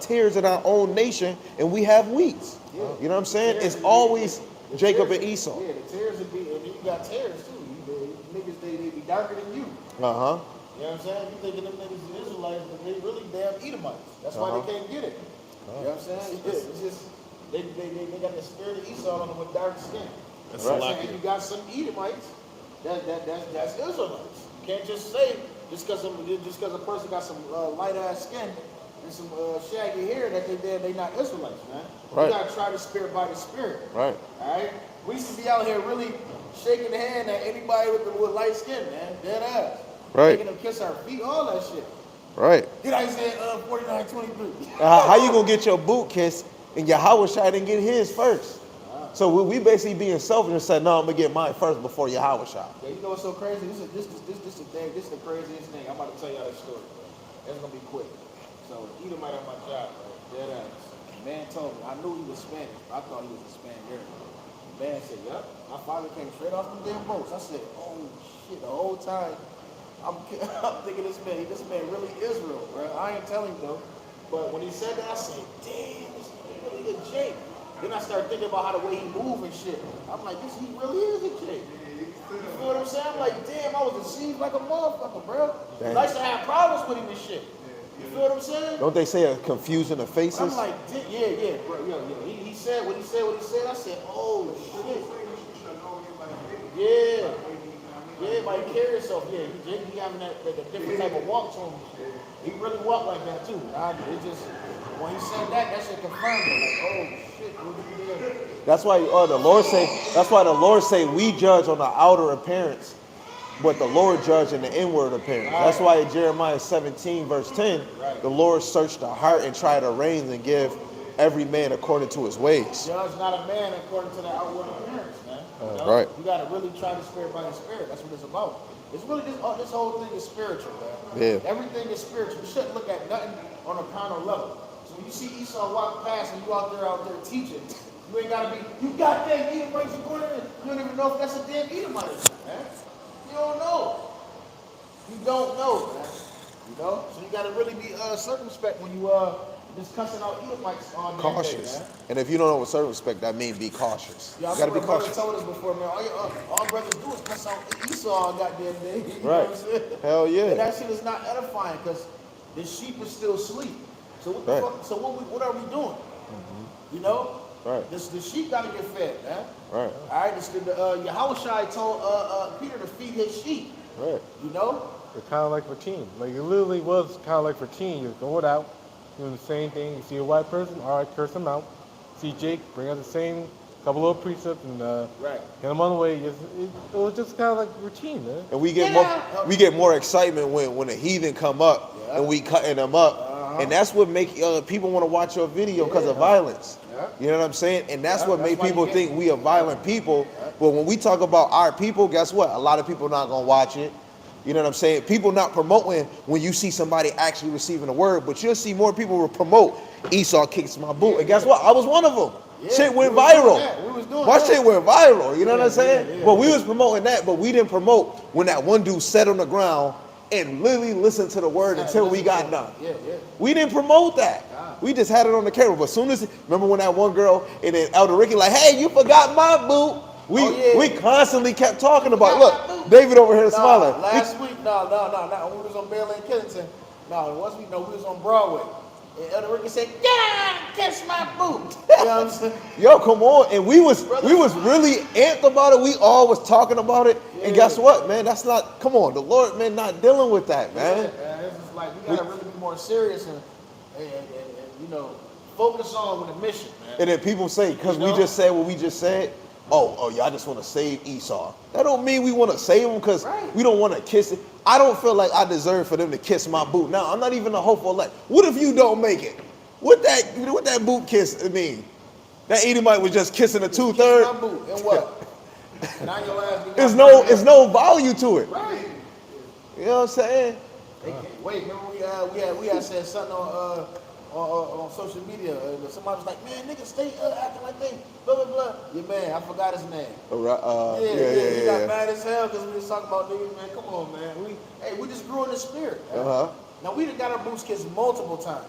tares in our own nation, and we have wheats. You know what I'm saying? It's always Jacob and Esau. Yeah, the tares would be, and then you got tares too. The niggas they be darker than you. Uh-huh. You know what I'm saying? You thinking them niggas is Israelites, but they really damn Edomites. That's why they can't get it. You know what I'm saying? It's just they got the spirit of Esau on them with dark skin. That's You know what I'm Salakia. saying? And you got some Edomites that's Israelites. You can't just say just because a person got some light ass skin and some shaggy hair that they not Israelites, man. Right. You gotta try the spirit by the spirit. Right. All right. We used to be out here really shaking the hand at anybody with light skin, man. Dead ass. Right. Making them kiss our feet, all that shit. Right. Get Isaiah 49:23. How you gonna get your boot kissed and Yahweh Shai didn't get his first? So we basically being selfish and said, no, I'm gonna get mine first before Yahweh Shai. Yeah, you know what's so crazy? This is the craziest thing. I'm about to tell y'all this story. It's gonna be quick. So Edomite on my job, right? Dead ass. Man told me, I knew he was Spanish, but I thought he was a Spaniard. Man said, "Yep." My father came straight off them damn boats. I said, "Oh shit!" The whole time, I'm thinking this man really Israel, bro. I ain't telling you though. But when he said that, I said, "Damn, this is really a Jake." Then I started thinking about how the way he move and shit. I'm like, he really is a Jake. You feel what I'm saying? I'm like, damn, I was deceived like a motherfucker, bro. Damn. I used to have problems with him and shit. You feel what I'm saying? Don't they say a confusing of faces? I'm like, yeah, bro, yeah. He said what he said. I said, oh shit. Yeah, but he carry himself. Yeah, he having that different type of walk to him. He really walked like that too. It just when he said that shit confirmed it. Like, oh shit, what did he do? That's why the Lord say. That's why the Lord say we judge on the outer appearance, but the Lord judge in the inward appearance. Right. That's why in Jeremiah 17 verse 10, Right. the Lord searched the heart and tried to arrange and give every man according to his ways. Judge not a man according to the outward appearance, man. You know? Right. You gotta really try the spirit by the spirit. That's what it's about. It's really this whole thing is spiritual, man. Yeah. Everything is spiritual. You shouldn't look at nothing on a carnal level. So when you see Esau walk past and you out there teaching, you ain't gotta be, you got that Edomite, you going in, you don't even know if that's a damn Edomite, man. You don't know. You don't know, man. You know? So you gotta really be circumspect when you just cussing out Edomites on Cautious. Day, man. And if you don't know what circumspect, that means be cautious. Yeah, I You gotta be remember cautious. told us before, man. All brothers do is cuss out Esau on goddamn day. You know Right. what I'm saying? Hell yeah. And that shit is not edifying because the sheep is still asleep. So what the Right. fuck? So what are we doing? You know? Right. The sheep gotta get fed, man. Right. All right. Yahweh Shai told Peter to feed his sheep. Right. You know? It's kind of like for teen. Like it literally was kind of like for teen. You're going out, doing the same thing. You see a white person, all right, curse him out. See Jake, bring out the same couple of precepts and Right. get him on the way. It was just kind of like routine, man. And we get Yeah. we get more excitement when a heathen come up Yeah. and we cutting them up. And that's what make people want to watch your video because of violence. Yeah. You know what I'm saying? And that's Yeah, what that's make why you people get- think we are violent people. But when we talk about our people, guess what? A lot of people not gonna watch it. You know what I'm saying? People not promoting when you see somebody actually receiving the word, but you'll see more people will promote Esau kicks my boot. And guess what? I was one of them. Yeah, Shit went we was doing viral. that. We was doing My that. shit went viral. You know what I'm Yeah, saying? yeah, But we was promoting that, but we didn't promote when that one dude sat on the ground and literally listened to the word until we got done. Yeah. We didn't promote that. God. We just had it on the camera. But soon as, remember when that one girl and then Elder Ricky like, hey, you forgot my boot. We constantly kept talking about, look, David over here smiling. Last week, no. When we was on Bailey and Killington, once we was on Broadway. And Elder Ricky said, yeah, kiss my boot. You know what I'm saying? Yo, come on. And we was really amped about it. We all was talking about it. And guess what, man? That's not, come on, the Lord, man, not dealing with that, man. Yeah, it's just like, we gotta really be more serious and you know, focus on the mission, man. And then people say, because we just said what we just said, oh, y'all just want to save Esau. That don't mean we want to save him because we don't want to kiss it. I don't feel like I deserve for them to kiss my boot. Now, I'm not even a hopeful elect. What if you don't make it? What that boot kiss mean? That Edomite was just kissing a 2/3. My boot, and what? Now your ass be There's no value to it. Right. You know what I'm saying? Wait, remember we had said something on social media. Somebody was like, man, niggas stay acting like they blah blah blah. Yeah, man, I forgot his name. He got mad as hell because we was talking about niggas, man. Come on, man. We just grew in the spirit. Man. Now we done got our boots kissed multiple times.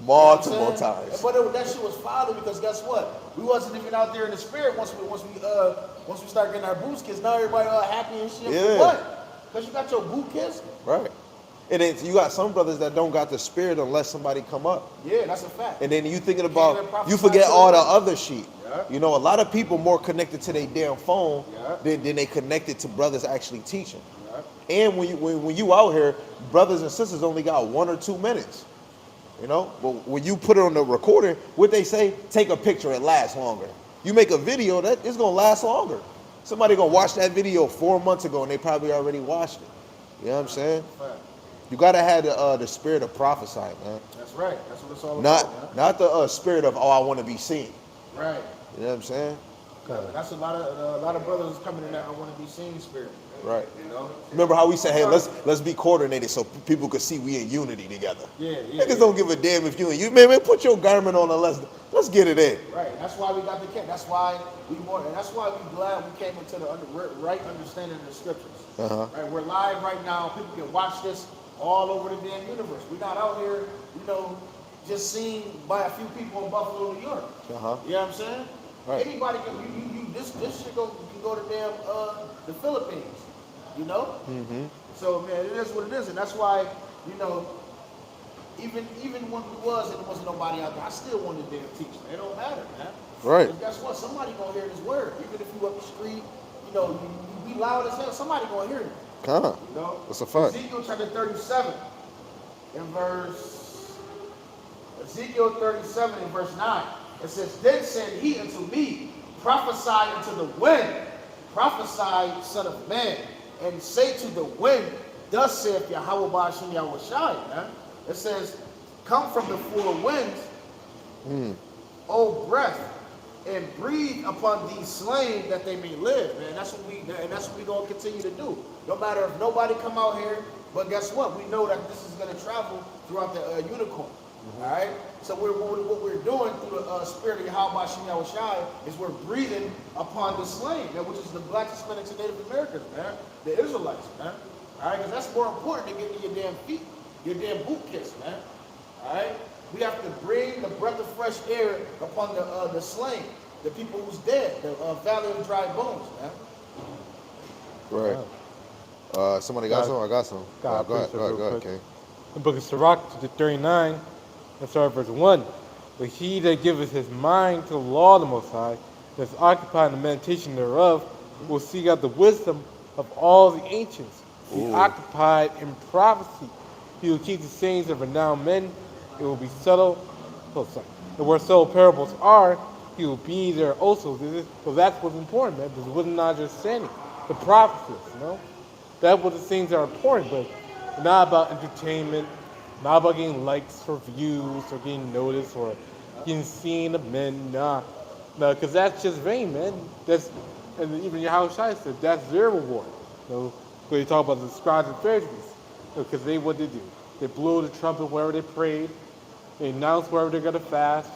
Multiple You know what I'm times. saying? But that shit was father because guess what? We wasn't even out there in the spirit once we start getting our boots kissed. Now everybody all happy and shit. Yeah. For what? Because you got your boot kissed? Right. And then you got some brothers that don't got the spirit unless somebody come up. Yeah, that's a fact. And then you thinking even about, prophesy you forget to all them. the other sheep. Yeah. You know, a lot of people more connected to their damn phone Yeah. than they connected to brothers actually teaching. Yeah. And when you out here, brothers and sisters only got 1 or 2 minutes. You know, but when you put it on the recorder, what they say, take a picture, it lasts longer. You make a video, that it's gonna last longer. Somebody gonna watch that video 4 months ago and they probably already watched it. You know what I'm saying? Fact. You gotta have the spirit of prophecy, man. That's right. That's what it's all about, man. Not the spirit of, oh, I want to be seen. Right. You know what I'm saying? That's a lot of brothers coming in that I want to be seen spirit. Right. You know? Remember how we said, hey, let's be coordinated so people could see we in unity together. Yeah. Niggas don't give a damn if you and you, man, put your garment on and let's get it in. Right. That's why we got the camp. That's why we want, and that's why we glad we came into the right understanding of the scriptures. Right. We're live right now. People can watch this all over the damn universe. We're not out here, just seen by a few people in Buffalo, New York. You know what I'm saying? Right. Anybody can. This shit can go to damn the Philippines. You know. So man, it is what it is, and that's why even when we was and there wasn't nobody out there, I still wanted to damn teach. Man. It don't matter, man. Right. Because guess what? Somebody gonna hear this word, even if you up the street. You be loud as hell. Somebody gonna hear it. You know. That's a fact. Ezekiel chapter 37 in Ezekiel 37 in verse 9. It says, then said he unto me, prophesy unto the wind, prophesy, son of man, and say to the wind, thus saith Yahweh Ba'ashem Yahweh Shai, man. It says, come from the four winds, O breath, and breathe upon these slain that they may live, man. That's what we gonna continue to do. No matter if nobody come out here, but guess what? We know that this is gonna travel throughout the unicorn. All right. So what we're doing through the spirit of Yahweh Ba'ashem Yahweh Shai is we're breathing upon the slain, man, which is the blacks, Hispanics, and Native Americans, man, the Israelites, man. All right, because that's more important than getting your damn feet, your damn boot kissed, man. All right. We have to bring the breath of fresh air upon the slain, the people who's dead, the valley of dry bones, man. Right. Somebody got some? I got some. God, Go ahead, real quick. okay. The book of Sirach, chapter 39, let's start verse 1. But he that giveth his mind to the law of the Most High, that is occupied in the meditation thereof, will seek out the wisdom of all the ancients. Be occupied in prophecy. He will keep the sayings of renowned men. It will be subtle. And where subtle parables are, he will be there also. So that's what's important, man. Because it wasn't not just saying the prophecies, That's what the things that are important, but not about entertainment, not about getting likes or views or getting noticed or getting seen of men. No, because that's just vain, man. And even Yahweh Shai said that's their reward. When you talk about the scribes and Pharisees, because what they do, they blew the trumpet wherever they prayed, they announced wherever they're gonna fast,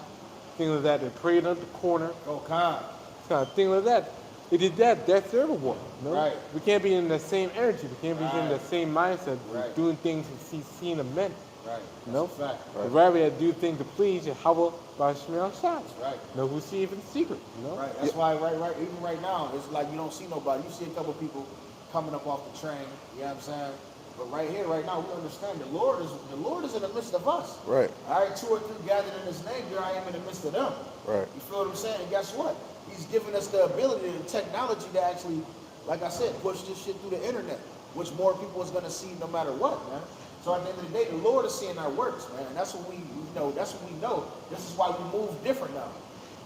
things like that. They prayed on the corner, Kind of thing like that. They did that. That's their reward. Right. We can't be in the same energy. We can't be in the same mindset, Right. doing things to see seen of men. Right. No, That's a fact. but rather we have to do things to please Yahweh Ba'ashem Yahweh Shai. Right. Know who see even secret. Right. That's why even right now, it's like you don't see nobody. You see a couple people coming up off the train, you know what I'm saying? But right here, right now, we understand the Lord is in the midst of us. Right. All right, 2 or 3 gathered in his name, here I am in the midst of them. Right. You feel what I'm saying? And guess what? He's given us the ability and technology to actually, like I said, push this shit through the internet, which more people is gonna see no matter what, man. So at the end of the day, the Lord is seeing our works, man. And that's what we know. That's what we know. This is why we move different now.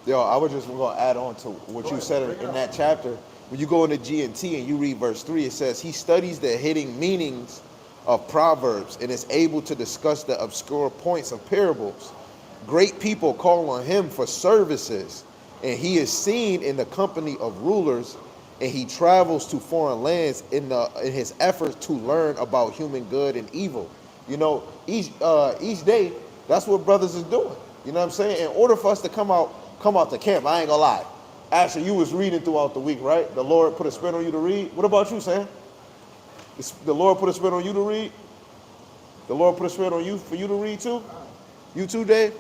Yo, I was just gonna add on to what you said in that chapter. When you go into G&T and you read verse 3, it says, he studies the hidden meanings of proverbs and is able to discuss the obscure points of parables. Great people call on him for services, and he is seen in the company of rulers, and he travels to foreign lands in his efforts to learn about human good and evil. Each day, that's what brothers is doing. You know what I'm saying? In order for us to come out to camp, I ain't gonna lie. Actually, you was reading throughout the week, right? The Lord put a spirit on you to read. What about you, Sam? The Lord put a spirit on you to read? The Lord put a spirit on you for you to read too? You too, Dave?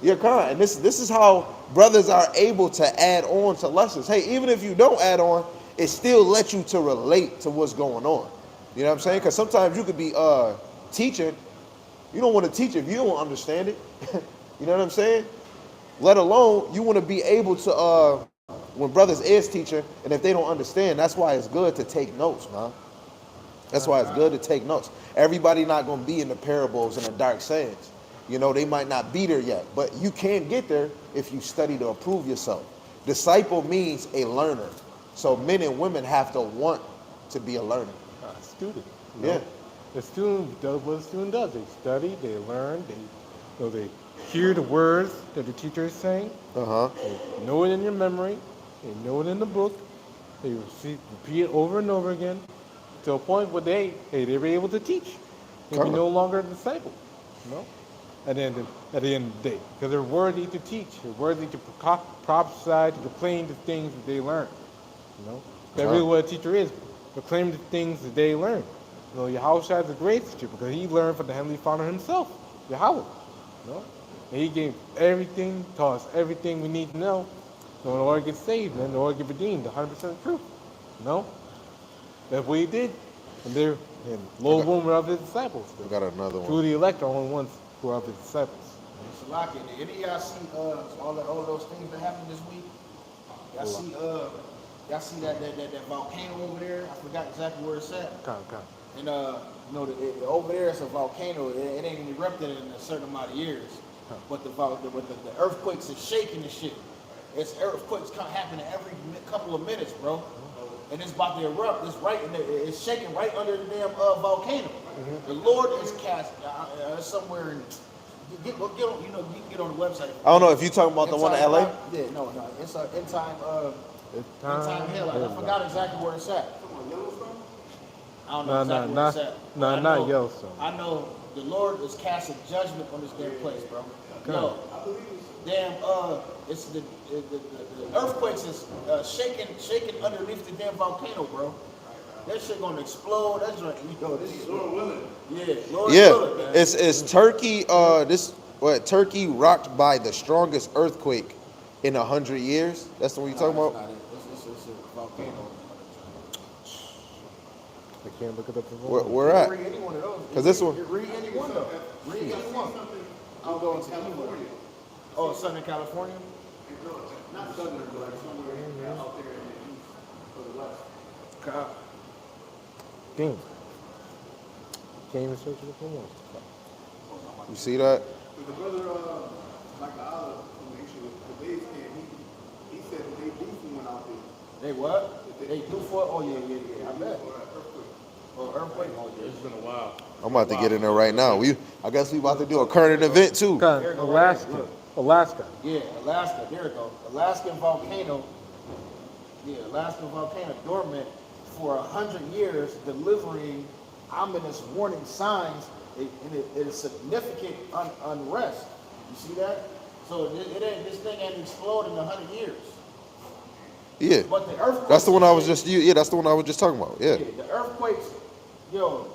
Yeah, kind. And this is how brothers are able to add on to lessons. Hey, even if you don't add on, it still lets you to relate to what's going on. You know what I'm saying? Because sometimes you could be teaching. You don't want to teach if you don't understand it. You know what I'm saying? Let alone you want to be able to, when brothers is teaching, and if they don't understand, that's why it's good to take notes, man. That's why it's good to take notes. Everybody not going to be in the parables and the dark sayings. You know, they might not be there yet, but you can get there if you study to approve yourself. Disciple means a learner. So men and women have to want to be a learner. A student. Yeah. The student does what a student does. They study, they learn, they hear the words that the teacher is saying. Uh-huh. They know it in your memory. They know it in the book. They repeat it over and over again to a point where they're able to teach. They'll be no longer a disciple. You know? At the end of the day. Because they're worthy to teach. They're worthy to prophesy, to proclaim the things that they learn. You know? That's really what a teacher is. Proclaim the things that they learn. You know, Yahushua is a great teacher because he learned from the Heavenly Father himself, Yahweh. You know? And he gave everything, taught us everything we need to know. So in order to get saved, man, in order to get redeemed, 100% truth. You know? That's what he did. And lo and behold, of his disciples. We got another one. Truly elect are only ones who are of his disciples. Shalaki, did any of y'all see all those things that happened this week? Y'all see that volcano over there? I forgot exactly where it's at. Come. And over there it's a volcano. It ain't erupted in a certain amount of years. But the earthquakes is shaking the shit. It's earthquakes happening every couple of minutes, bro. And it's about to erupt. It's shaking right under the damn volcano. The Lord is cast somewhere in. You can get on the website. I don't know if you're talking about the one in LA. Yeah, no. It's an end time hill. I forgot exactly where it's at. I don't know exactly where it's at. Not Yellowstone. I know the Lord is casting judgment on this damn place, bro. No, damn. It's the earthquakes is shaking underneath the damn volcano, bro. That shit gonna explode. That's right. This is Lord willing. Yeah, Lord willing, man. It's Turkey. Turkey rocked by the strongest earthquake in 100 years. That's the one you're talking about. It's a volcano. I can't look it up. Where at? Read any one of those. Because this one. Read any one though. Read any one. I'm going to California. Oh, Southern California. Not southern, but somewhere out there in the east or the west. God. Damn. Can't even search it for more. You see that? But the brother, like the other connection with the base camp, he said that they do went out there. They what? They do for? Oh yeah. I bet. Or earthquake. Oh yeah. It's been a while. I'm about to get in there right now. I guess we about to do a current event too. Alaska. Yeah, Alaska. There it goes. Alaskan volcano. Yeah, Alaskan volcano dormant for 100 years, delivering ominous warning signs. It is significant unrest. You see that? So this thing ain't exploded in 100 years. Yeah. But the earthquakes. That's the one I was just. Yeah, that's the one I was just talking about. Yeah. The earthquakes. Yo,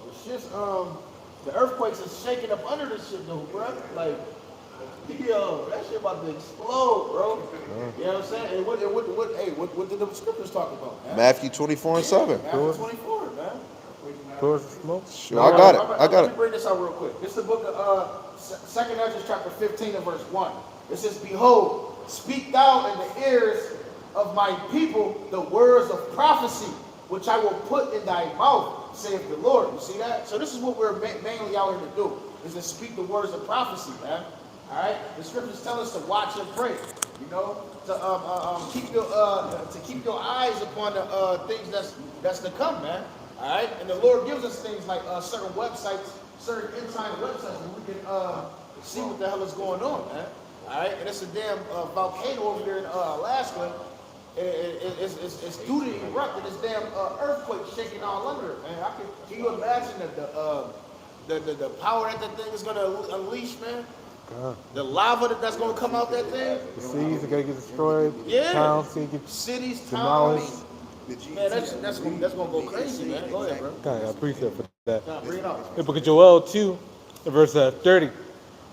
the earthquakes is shaking up under this shit, though, bro. Like, yo, that shit about to explode, bro. You know what I'm saying? And what did the scriptures talk about, man? Matthew 24:7. Matthew 24, man. Towards the smoke. Sure, I got it. Let me bring this out real quick. This is the book of 2nd Ezra chapter 15 and verse 1. It says, "Behold, speak thou in the ears of my people the words of prophecy, which I will put in thy mouth, saith the Lord." You see that? So this is what we're mainly out here to do, is to speak the words of prophecy, man. All right? The scriptures tell us to watch and pray, you know, to keep your eyes upon the things that's to come, man. All right? And the Lord gives us things like certain websites, certain end-time websites where we can see what the hell is going on, man. All right? And it's a damn volcano over there in Alaska. It's due to erupt, and this damn earthquake shaking all under it, man. Can you imagine the power that thing is gonna unleash, man? The lava that's gonna come out that thing. The cities are gonna get destroyed. Yeah. Towns gonna get Cities, demolished. Man, that's gonna go crazy, man. Go ahead, bro. Okay, I appreciate for that. Nah, bring it out. The book of Joel 2, verse 30.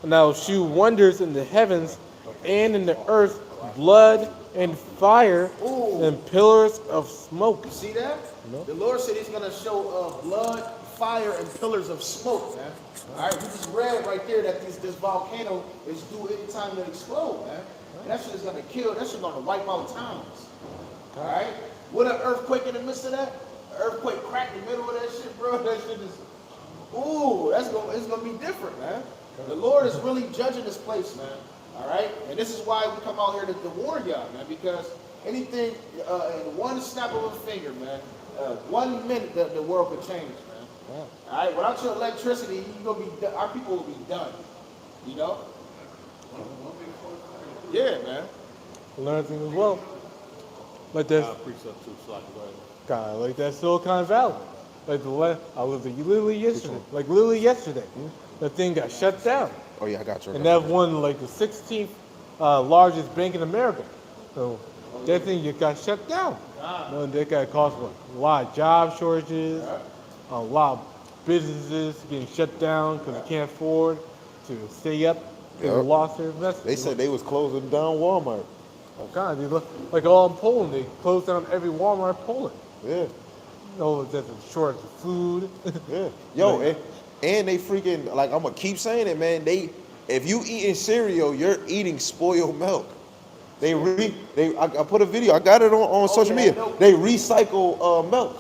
And I will shew wonders in the heavens and in the earth, blood and fire and pillars of smoke. You see that? No. The Lord said He's gonna show blood, fire, and pillars of smoke, man. All right, we just read right there that this volcano is due any time to explode, man. And that shit is gonna kill. That shit gonna wipe out towns. All right. What an earthquake in the midst of that? earthquake crack in the middle of that shit, bro, that shit is, ooh, it's gonna be different, man. The Lord is really judging this place, man. All right, and this is why we come out here to warn y'all, man, because anything, in one snap of a finger, man, 1 minute, the world could change, man. Yeah. All right, without your electricity, you gonna be, our people will be done. You know? Yeah, man. Learn things as well. Like this, Precept too, so I can go ahead. kind of like that Silicon Valley. Like I was literally yesterday. The thing got shut down, Oh yeah, I got you. and that won like the 16th largest bank in America. So that thing just got shut down. No, that got caused what? A lot of job shortages, a lot of businesses getting shut down because they can't afford to stay up. They Yep. lost their investment. They said they was closing down Walmart. Oh God, they look like all in Poland. They closed down every Walmart in Poland. Yeah, No, there's a shortage of food. yeah. Yo, and they freaking like I'm gonna keep saying it, man. If you eating cereal, you're eating spoiled milk. I put a video. I got it on social yeah, media. milk. They recycle milk.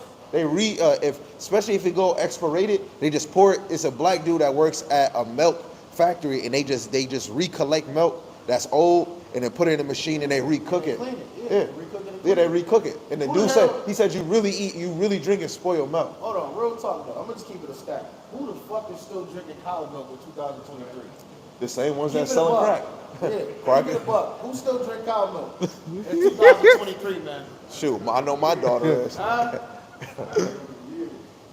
Especially if it go expirated, they just pour it. It's a black dude that works at a milk factory, and they just recollect milk that's old, and then put it in a machine, and they recook it. Clean it, Yeah, yeah. Recook it and yeah, they clean it. recook it. And the Who dude the said, hell- he said you really drinking spoiled milk. Hold on, real talk though. I'm gonna just keep it a stack. Who the fuck is still drinking cow milk in 2023? The same ones Keep that it a selling buck. crack. Yeah, Crack keep it it. a buck. Who still drink cow milk in 2023, man? Shoot, I know my daughter is. Huh?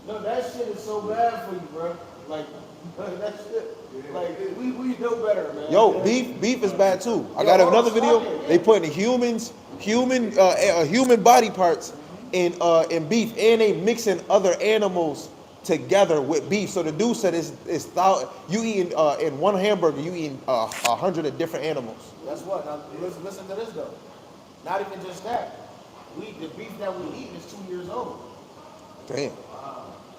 No, that shit is so bad for you, bro. Like, that shit. Like, we know better, man. Yo, beef is bad too. I Yo, got hold another on, video. stop it. They putting human body parts in beef, and they mixing other animals together with beef. So the dude said you eating in one hamburger, you eating 100 of different animals. That's what. Now, listen to this though. Not even just that. The beef that we eat is 2 years old. Damn.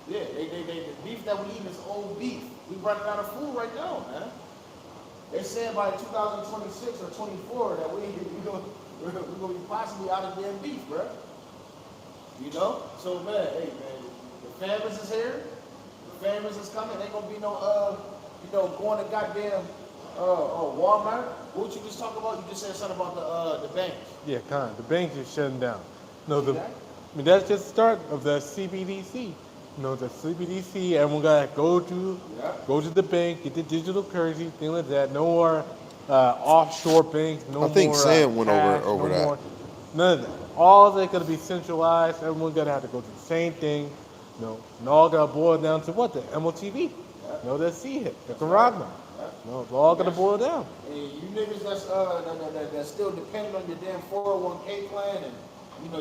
Yeah, the beef that we eat is old beef. We running out of food right now, man. They saying by 2026 or 24 that we're gonna be possibly out of damn beef, bro. You know? So man, hey man, the famines is here. The famines is coming. Ain't gonna be no going to goddamn Walmart. What you just talk about? You just said something about the banks. Yeah, kind of. The banks are shutting down. No, that's just the start of the CBDC. The CBDC, everyone gotta go to the bank, get the digital currency, thing like that. No more offshore banks. No more. I think Sam went cash, over that. more- none of that. All of that gonna be centralized. Everyone gonna have to go to the same thing. And all gotta boil down to what? The MOTV. The CHIP, the Karagma. It's all gonna boil down. And you niggas that's still dependent on your damn 401k plan, and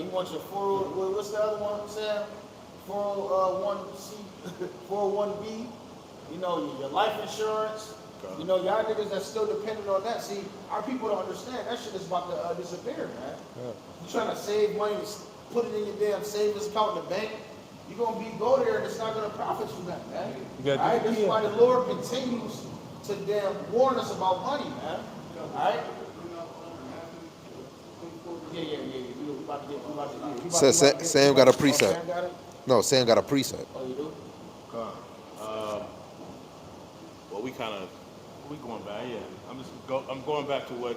you want your what's the other one, Sam? 401b. Your life insurance. Y'all niggas that's still dependent on that. See, our people don't understand that shit is about to disappear, man. Yeah. You trying to save money, put it in your damn savings account in the bank. You're gonna go there and it's not gonna profit you nothing, man. You gotta All right, do- this is why the Lord continues to damn warn us about money, man. All right. Yeah. We about to get. Says Sam got a preset. Sam got it? No, Sam got a preset. Oh, you do? Well, we going back. Yeah, I'm going back to what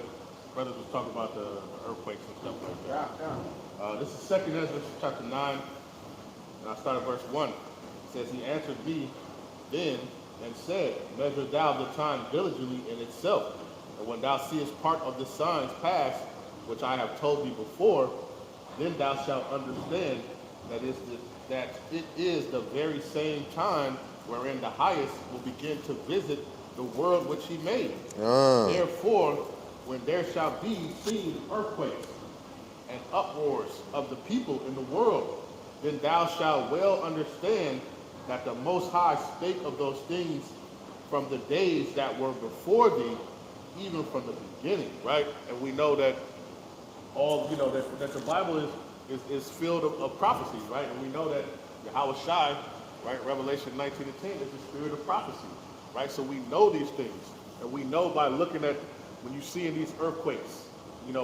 brothers was talking about the earthquakes and stuff like that. Yeah. This is 2nd Ezra chapter 9, and I start at verse 1. It says, He answered me then and said, Measure thou the time diligently in itself, and when thou seest part of the signs pass, which I have told thee before, then thou shalt understand that it is the very same time wherein the highest will begin to visit the world which he made. Therefore, when there shall be seen earthquakes and uproars of the people in the world, then thou shalt well understand that the Most High spake of those things from the days that were before thee, even from the beginning, right? And we know that that the Bible is filled of prophecies, right? And we know that Yahweh Shai, right, Revelation 19 and 10 is the spirit of prophecy, right? So we know these things, and we know by looking at when you see in these earthquakes,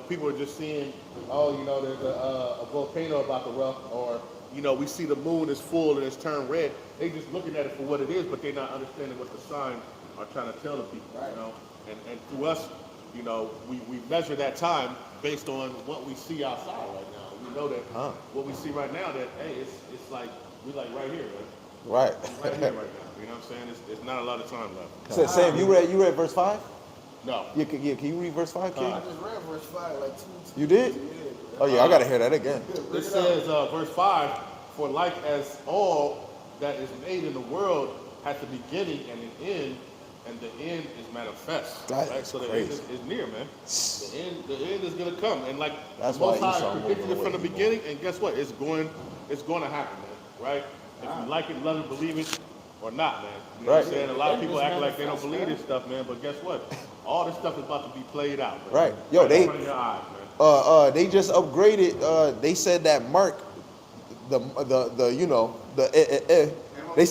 people are just seeing, there's a volcano about to erupt, or you know, we see the moon is full and it's turned red. They just looking at it for what it is, but they're not understanding what the signs are trying to tell the people, you know. And to us, you know, we measure that time based on what we see outside right now. We know that what we see right now, that hey, it's like we like right here, man. Right. Right here, right now. You know what I'm saying? It's not a lot of time left. So, Sam, you read verse 5? No. Yeah, can you read verse 5, King? I just read verse 5 like 2 You did? Oh yeah, I gotta hear that again. It says, verse 5, for like as all that is made in the world has a beginning and an end, and the end is manifest. That right? is So the crazy. end is near, man. The end is gonna come. And like That's the Most why High Esau predicted moving it from the away. beginning, and guess what? It's going to happen, man. Right? If you like it, love it, believe it, or not, man. You know what I'm Right. saying? A lot of people act like they don't believe this stuff, man, but guess what? All this stuff is about to be played out, man. Right. Yo, in they front of your eyes, man. they just upgraded. They said that Mark, the you know they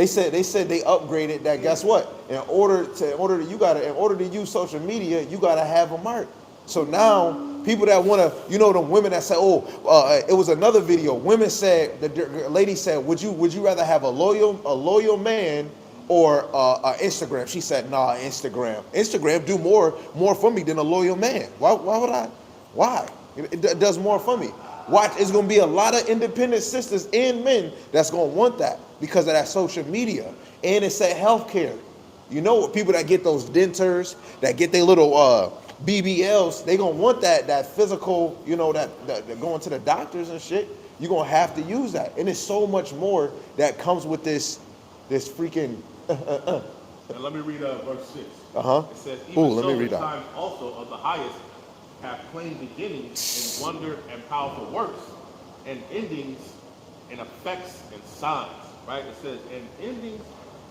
said they upgraded that. Guess what? In order to use social media, you gotta have a mark. So now people that wanna, you know, the women that say, it was another video. Women said, the lady said, would you rather have a loyal man or Instagram? She said, nah, Instagram. Instagram do more for me than a loyal man. Why would I? Why? It does more for me. Watch, it's gonna be a lot of independent sisters and men that's gonna want that because of that social media. And it's that healthcare. You know, people that get those dentures, that get their little BBLs, they gonna want that physical, you know, that going to the doctors and shit. You're gonna have to use that. And it's so much more that comes with this freaking And let me read verse 6. Uh-huh. It says, Ooh, even let so me the read that. times also of the highest have plain beginnings in wonder and powerful works, and endings in effects and signs. Right? It says, and endings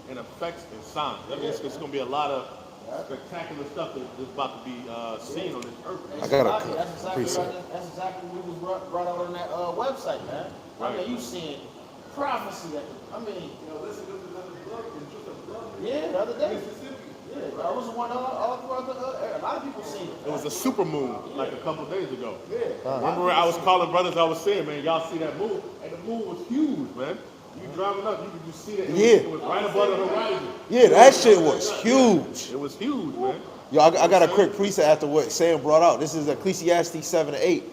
in effects and signs. That means it's going to be a lot of spectacular stuff that is about to be seen on this earth. I got That's a preset. exactly what was brought out on that website, man. I mean, you seeing prophecy. I mean, yeah, the other day. Yeah, I was one all throughout a lot of people seen it. It was a super moon like a couple of days ago. Remember I was calling brothers, I was saying, man, y'all see that moon? And the moon was huge, man. You driving up, you could just see that. It was right above the horizon. Yeah, that shit was huge. It was huge, man. Yo, I got a quick precept after what Sam brought out. This is Ecclesiastes 7:8.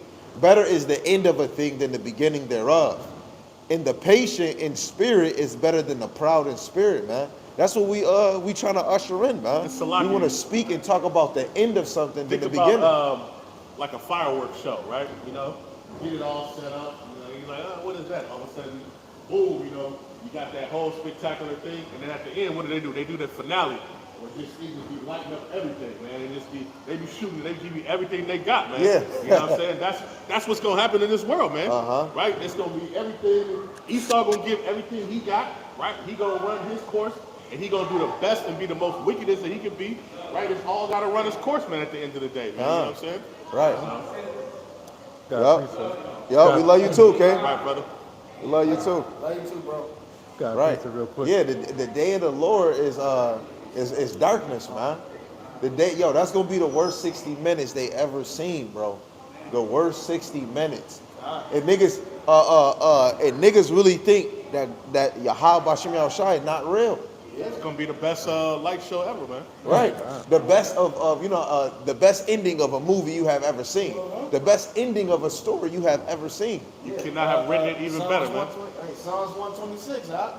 Better is the end of a thing than the beginning thereof. And the patient in spirit is better than the proud in spirit, man. That's what we trying to usher in, man. It's a lot We want to speak and talk about the end of something than Think the beginning. about like a fireworks show, right? You know, get it all set up. You know, you're like, oh, what is that? All of a sudden, boom, you know, you got that whole spectacular thing, and then at the end, what do? They do the finale, where just things be lighting up everything, man. And they be shooting, they give you everything they got, man. Yeah. You know what I'm saying? That's what's gonna happen in this world, man. Right? It's gonna be everything. Esau gonna give everything he got, right? He gonna run his course. And he gonna do the best and be the most wickedest that he can be, right? It's all gotta run his course, man, at the end of the day, man. You know what I'm saying? Right. Got Yup. preset. Yo, we love you too, King. Right, brother. We love you too. Love you too, bro. Got Right. preset real quick. Yeah, the day of the Lord is darkness, man. The day, yo, that's gonna be the worst 60 minutes they ever seen, bro. The worst 60 minutes. And niggas really think that Yahweh Bashim Yahushua is not real. It's gonna be the best light show ever, man. Right. The best the best ending of a movie you have ever seen. The best ending of a story you have ever seen. You cannot have written it even better, man. Psalms 126, huh?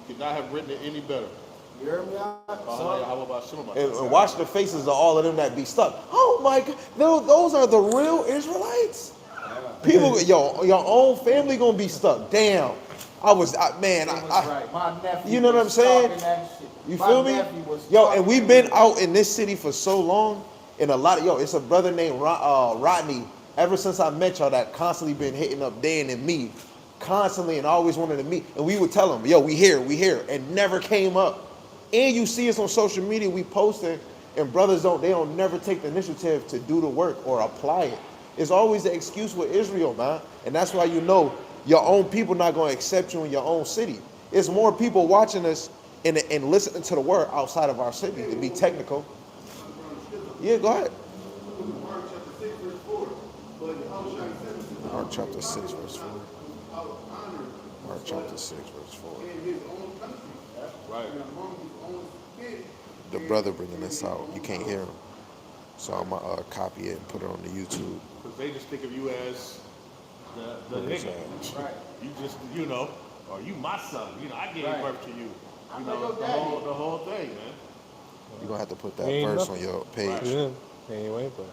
You could not have written it any better. You heard me out? How about Shimon? And watch the faces of all of them that be stuck. Oh my God, those are the real Israelites. People, your own family gonna be stuck. Damn. Right. My nephew. You know what I'm was saying? talking that shit. You My feel me? nephew was Yo, talking and we've been out in this city for so long, and a lot of it's a brother named Rodney. Ever since I met y'all, that constantly been hitting up Dan and me, constantly, and always wanted to meet. And we would tell him, yo, we here, and never came up. And you see us on social media, we posting, and brothers don't never take the initiative to do the work or apply it. It's always the excuse with Israel, man, and that's why you know your own people not going to accept you in your own city. It's more people watching us and listening to the word outside of our city, to be technical. Yeah, go ahead. Mark chapter 6, verse 4. But Yahushua said unto them, Mark chapter 6, verse 4. without honor Mark chapter 6, verse 4. in his own country. Right. And among his own kin. The brother bringing this out, you can't hear him. So I'm going to copy it and put it on the YouTube. Because they just think of you as the What is nigga. that? Right. You just, you know, or you my son. You know, I gave Right. birth to you. I You know know, your daddy. the whole thing, man. You're going to have to put that Ain't verse nothing. on your page. Yeah, anyway, but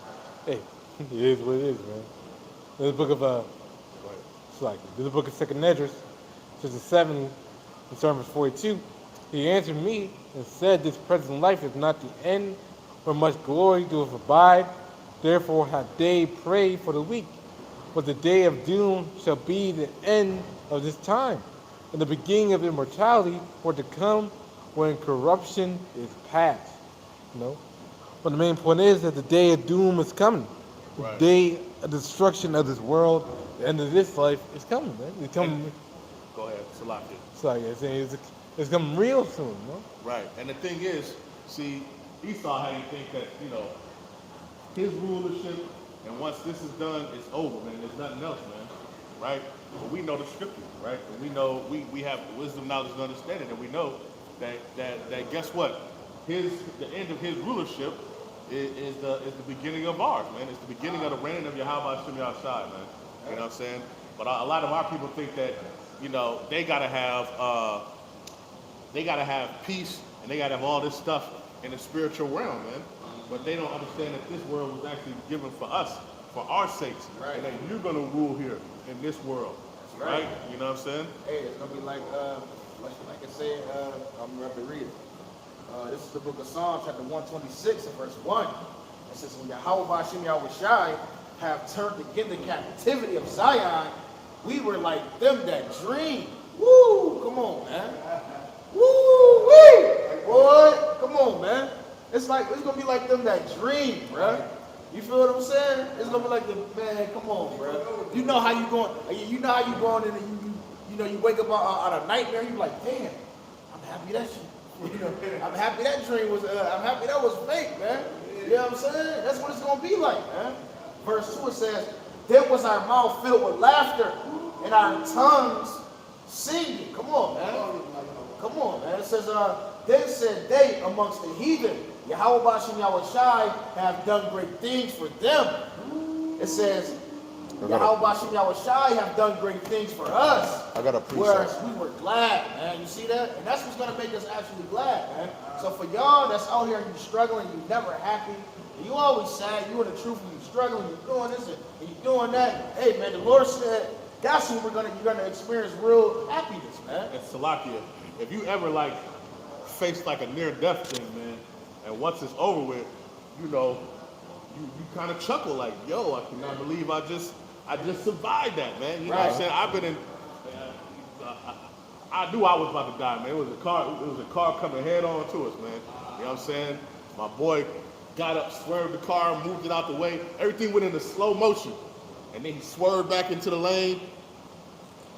hey, it is what it is, man. This book of it's like this book of Second Esdras, chapter 7, in verse 42. He answered me and said, "This present life is not the end, where much glory doeth abide. Therefore have they prayed for the weak, but the day of doom shall be the end of this time, and the beginning of immortality for to come, when corruption is past." You know, but the main point is that the day of doom is coming. Right. The day of destruction of this world, the end of this life is coming, man. It's coming. Go ahead, Salaki. It's like it's coming real soon, no? Right. And the thing is, see, Esau had you think that, you know, his rulership, and once this is done, it's over, man. There's nothing else, man. Right? But we know the scriptures, right? And we know we have wisdom, knowledge, and understanding, and we know that guess what? The end of his rulership is the beginning of ours, man. It's the beginning of the reign of Yahweh Hashem Yahshai, man. You know what I'm saying? But a lot of our people think that, you know, they gotta have peace and they gotta have all this stuff in the spiritual realm, man. But they don't understand that this world was actually given for us, for our sakes, Right. and that you're gonna rule here in this world, That's right. right. You know what I'm saying? Hey, it's gonna be like I said, I'm gonna have to read it. This is the book of Psalms, chapter 126, and verse 1. It says, "When Yahweh Hashem Yahweh have turned again the captivity of Zion, we were like them that dream." Woo! Come on, man. Woo! Wee! Boy, come on, man. It's gonna be like them that dream, bruh. You feel what I'm saying? It's gonna be like man. Come on, bruh. You know how you going? You know how you going in and you know you wake up out of a nightmare. You be like, damn, I'm happy that shit. You know, I'm happy that dream was. I'm happy that was fake, man. You know what I'm saying? That's what it's gonna be like, man. Verse 2 it says, "Then was our mouth filled with laughter, and our tongues singing." Come on, man. Come on, man. It says, "Then said they amongst the heathen, Yahweh Bashem Yahushai have done great things for them." It says, Yahweh Bashem Yahushai have done great things for us. I got a precept. Whereas we were glad, man. You see that? And that's what's gonna make us actually glad, man. So for y'all that's out here and you struggling, you never happy, and you always sad, you in the truth, and you struggling, you're doing this and you doing that. Hey, man, the Lord said that's when you're gonna experience real happiness, man. And Salakia, if you ever like face like a near-death thing, man, and once it's over with, you know, you kind of chuckle like, yo, I cannot believe I just survived that, man. You know what I'm saying? I've been in. I knew I was about to die, man. It was a car coming head on to us, man. You know what I'm saying? My boy got up, swerved the car, moved it out the way. Everything went into slow motion, and then he swerved back into the lane.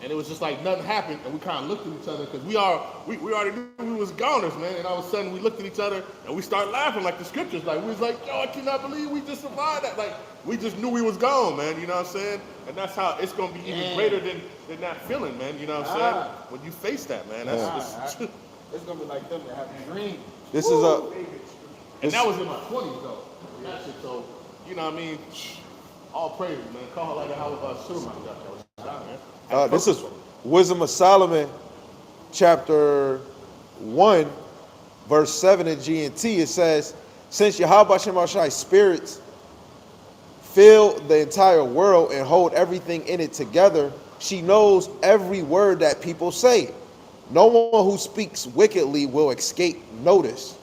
And it was just like nothing happened, and we kind of looked at each other because we already knew we was goners, man. And all of a sudden we looked at each other and we started laughing like the scriptures. Like we was like, yo, I cannot believe we just survived that. Like we just knew we was gone, man. You know what I'm saying? And that's how it's gonna be even greater than that feeling, man. You know what I'm saying? When you face that, man. That's It's gonna be like them that have a dream. This is a and that was in my 20s though. That shit, so you know what I mean? All praises, man. Call like how this is Wisdom of Solomon, chapter 1, verse 7 in G&T. It says, "Since Yahweh Hashem Shai's spirits fill the entire world and hold everything in it together, she knows every word that people say. No one who speaks wickedly will escape notice.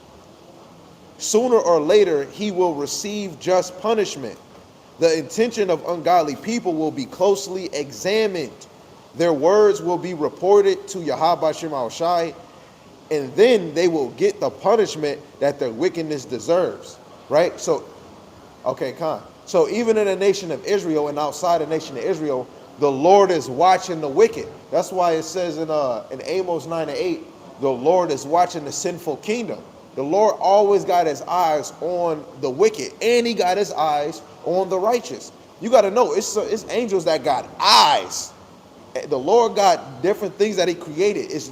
Sooner or later, he will receive just punishment. The intention of ungodly people will be closely examined. Their words will be reported to Yahweh Shema Shai, and then they will get the punishment that their wickedness deserves." Right? So, okay, Khan. So even in the nation of Israel and outside the nation of Israel, the Lord is watching the wicked. That's why it says in Amos 9:8, the Lord is watching the sinful kingdom. The Lord always got his eyes on the wicked, and he got his eyes on the righteous. You got to know, it's angels that got eyes. The Lord got different things that he created. It's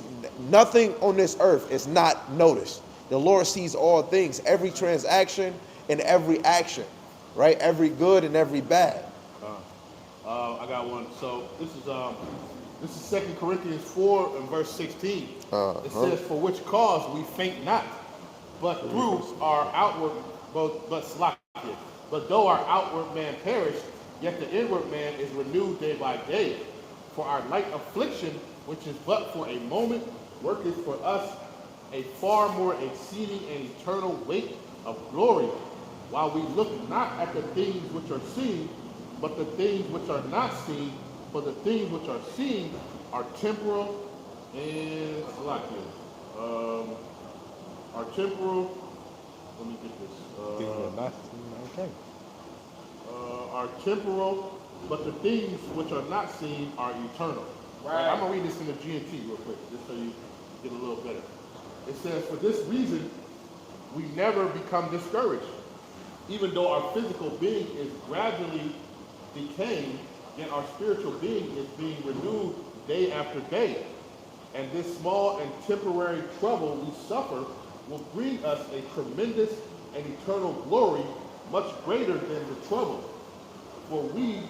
nothing on this earth is not noticed. The Lord sees all things, every transaction and every action, right? Every good and every bad. I got one. So this is 2 Corinthians 4 and verse 16. It says, "For which cause we faint not, but through our outward, but though our outward man perish, yet the inward man is renewed day by day. For our light affliction, which is but for a moment, worketh for us a far more exceeding and eternal weight of glory, while we look not at the things which are seen, but the things which are not seen. For the things which are seen are temporal and are temporal. Let me get this. Are temporal, but the things which are not seen are eternal." Right. I'm gonna read this in the GNT real quick, just so you get a little better. It says, "For this reason, we never become discouraged, even though our physical being is gradually decaying, yet our spiritual being is being renewed day after day. And this small and temporary trouble we suffer will bring us a tremendous and eternal glory, much greater than the trouble. For we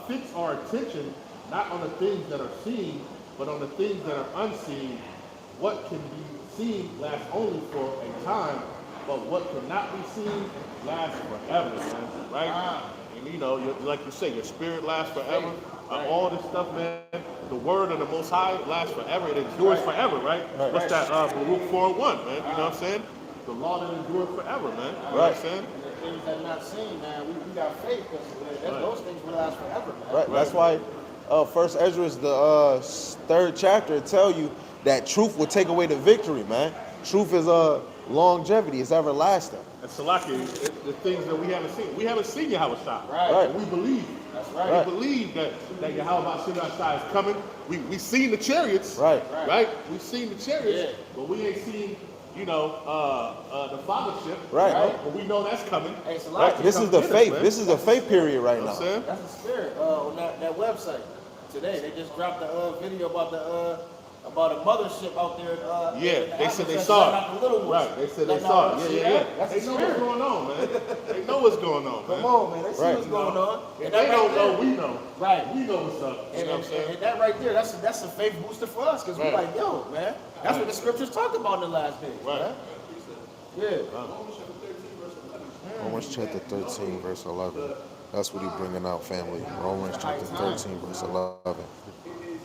fix our attention not on the things that are seen, but on the things that are unseen. What can be seen lasts only for a time, but what cannot be seen lasts forever." Man. Right? And you know, like you say, your spirit lasts forever. All this stuff, man. The word of the Most High lasts forever. It endures forever, right? What's that? Baruch 4:1, man. You know what I'm saying? The law that endures forever, man. You know what I'm saying? And the things that are not seen, man, we got faith because those things will last forever, man. Right. That's why First Ezra is the third chapter. It tell you that truth will take away the victory, man. Truth is longevity. It's everlasting. And Salaki, the things that we haven't seen. We haven't seen Yahweh Shai. Right. We believe. That's right. We believe that Yahweh Shai is coming. We seen the chariots. Right. Right? We've seen the chariots, Yeah. but we ain't seen, the fathership. Right. But we know that's coming. Hey, it's a lot. Right. This is the Come get us, faith. man. This is the faith period right You know now. what I'm saying? That's the spirit on that website today. They just dropped the video about a mothership out there. Yeah, they said they Africa, saw not it. the little ones. Right, they said they Like, saw nah, it. see Yeah. that? That's They the know what's spirit. going on, man. They know what's going on, man. Come on, man. They see Right. what's going on. If And they that don't right know, there, we know. right. We know what's up. You know what I'm saying? And that right there, that's a faith booster for us because we're Right. like, yo, man, that's what the scriptures talk about in the last days, Right. man. Yeah. Romans chapter 13, verse 11. That's what he's bringing out, family. Romans chapter 13, verse 11.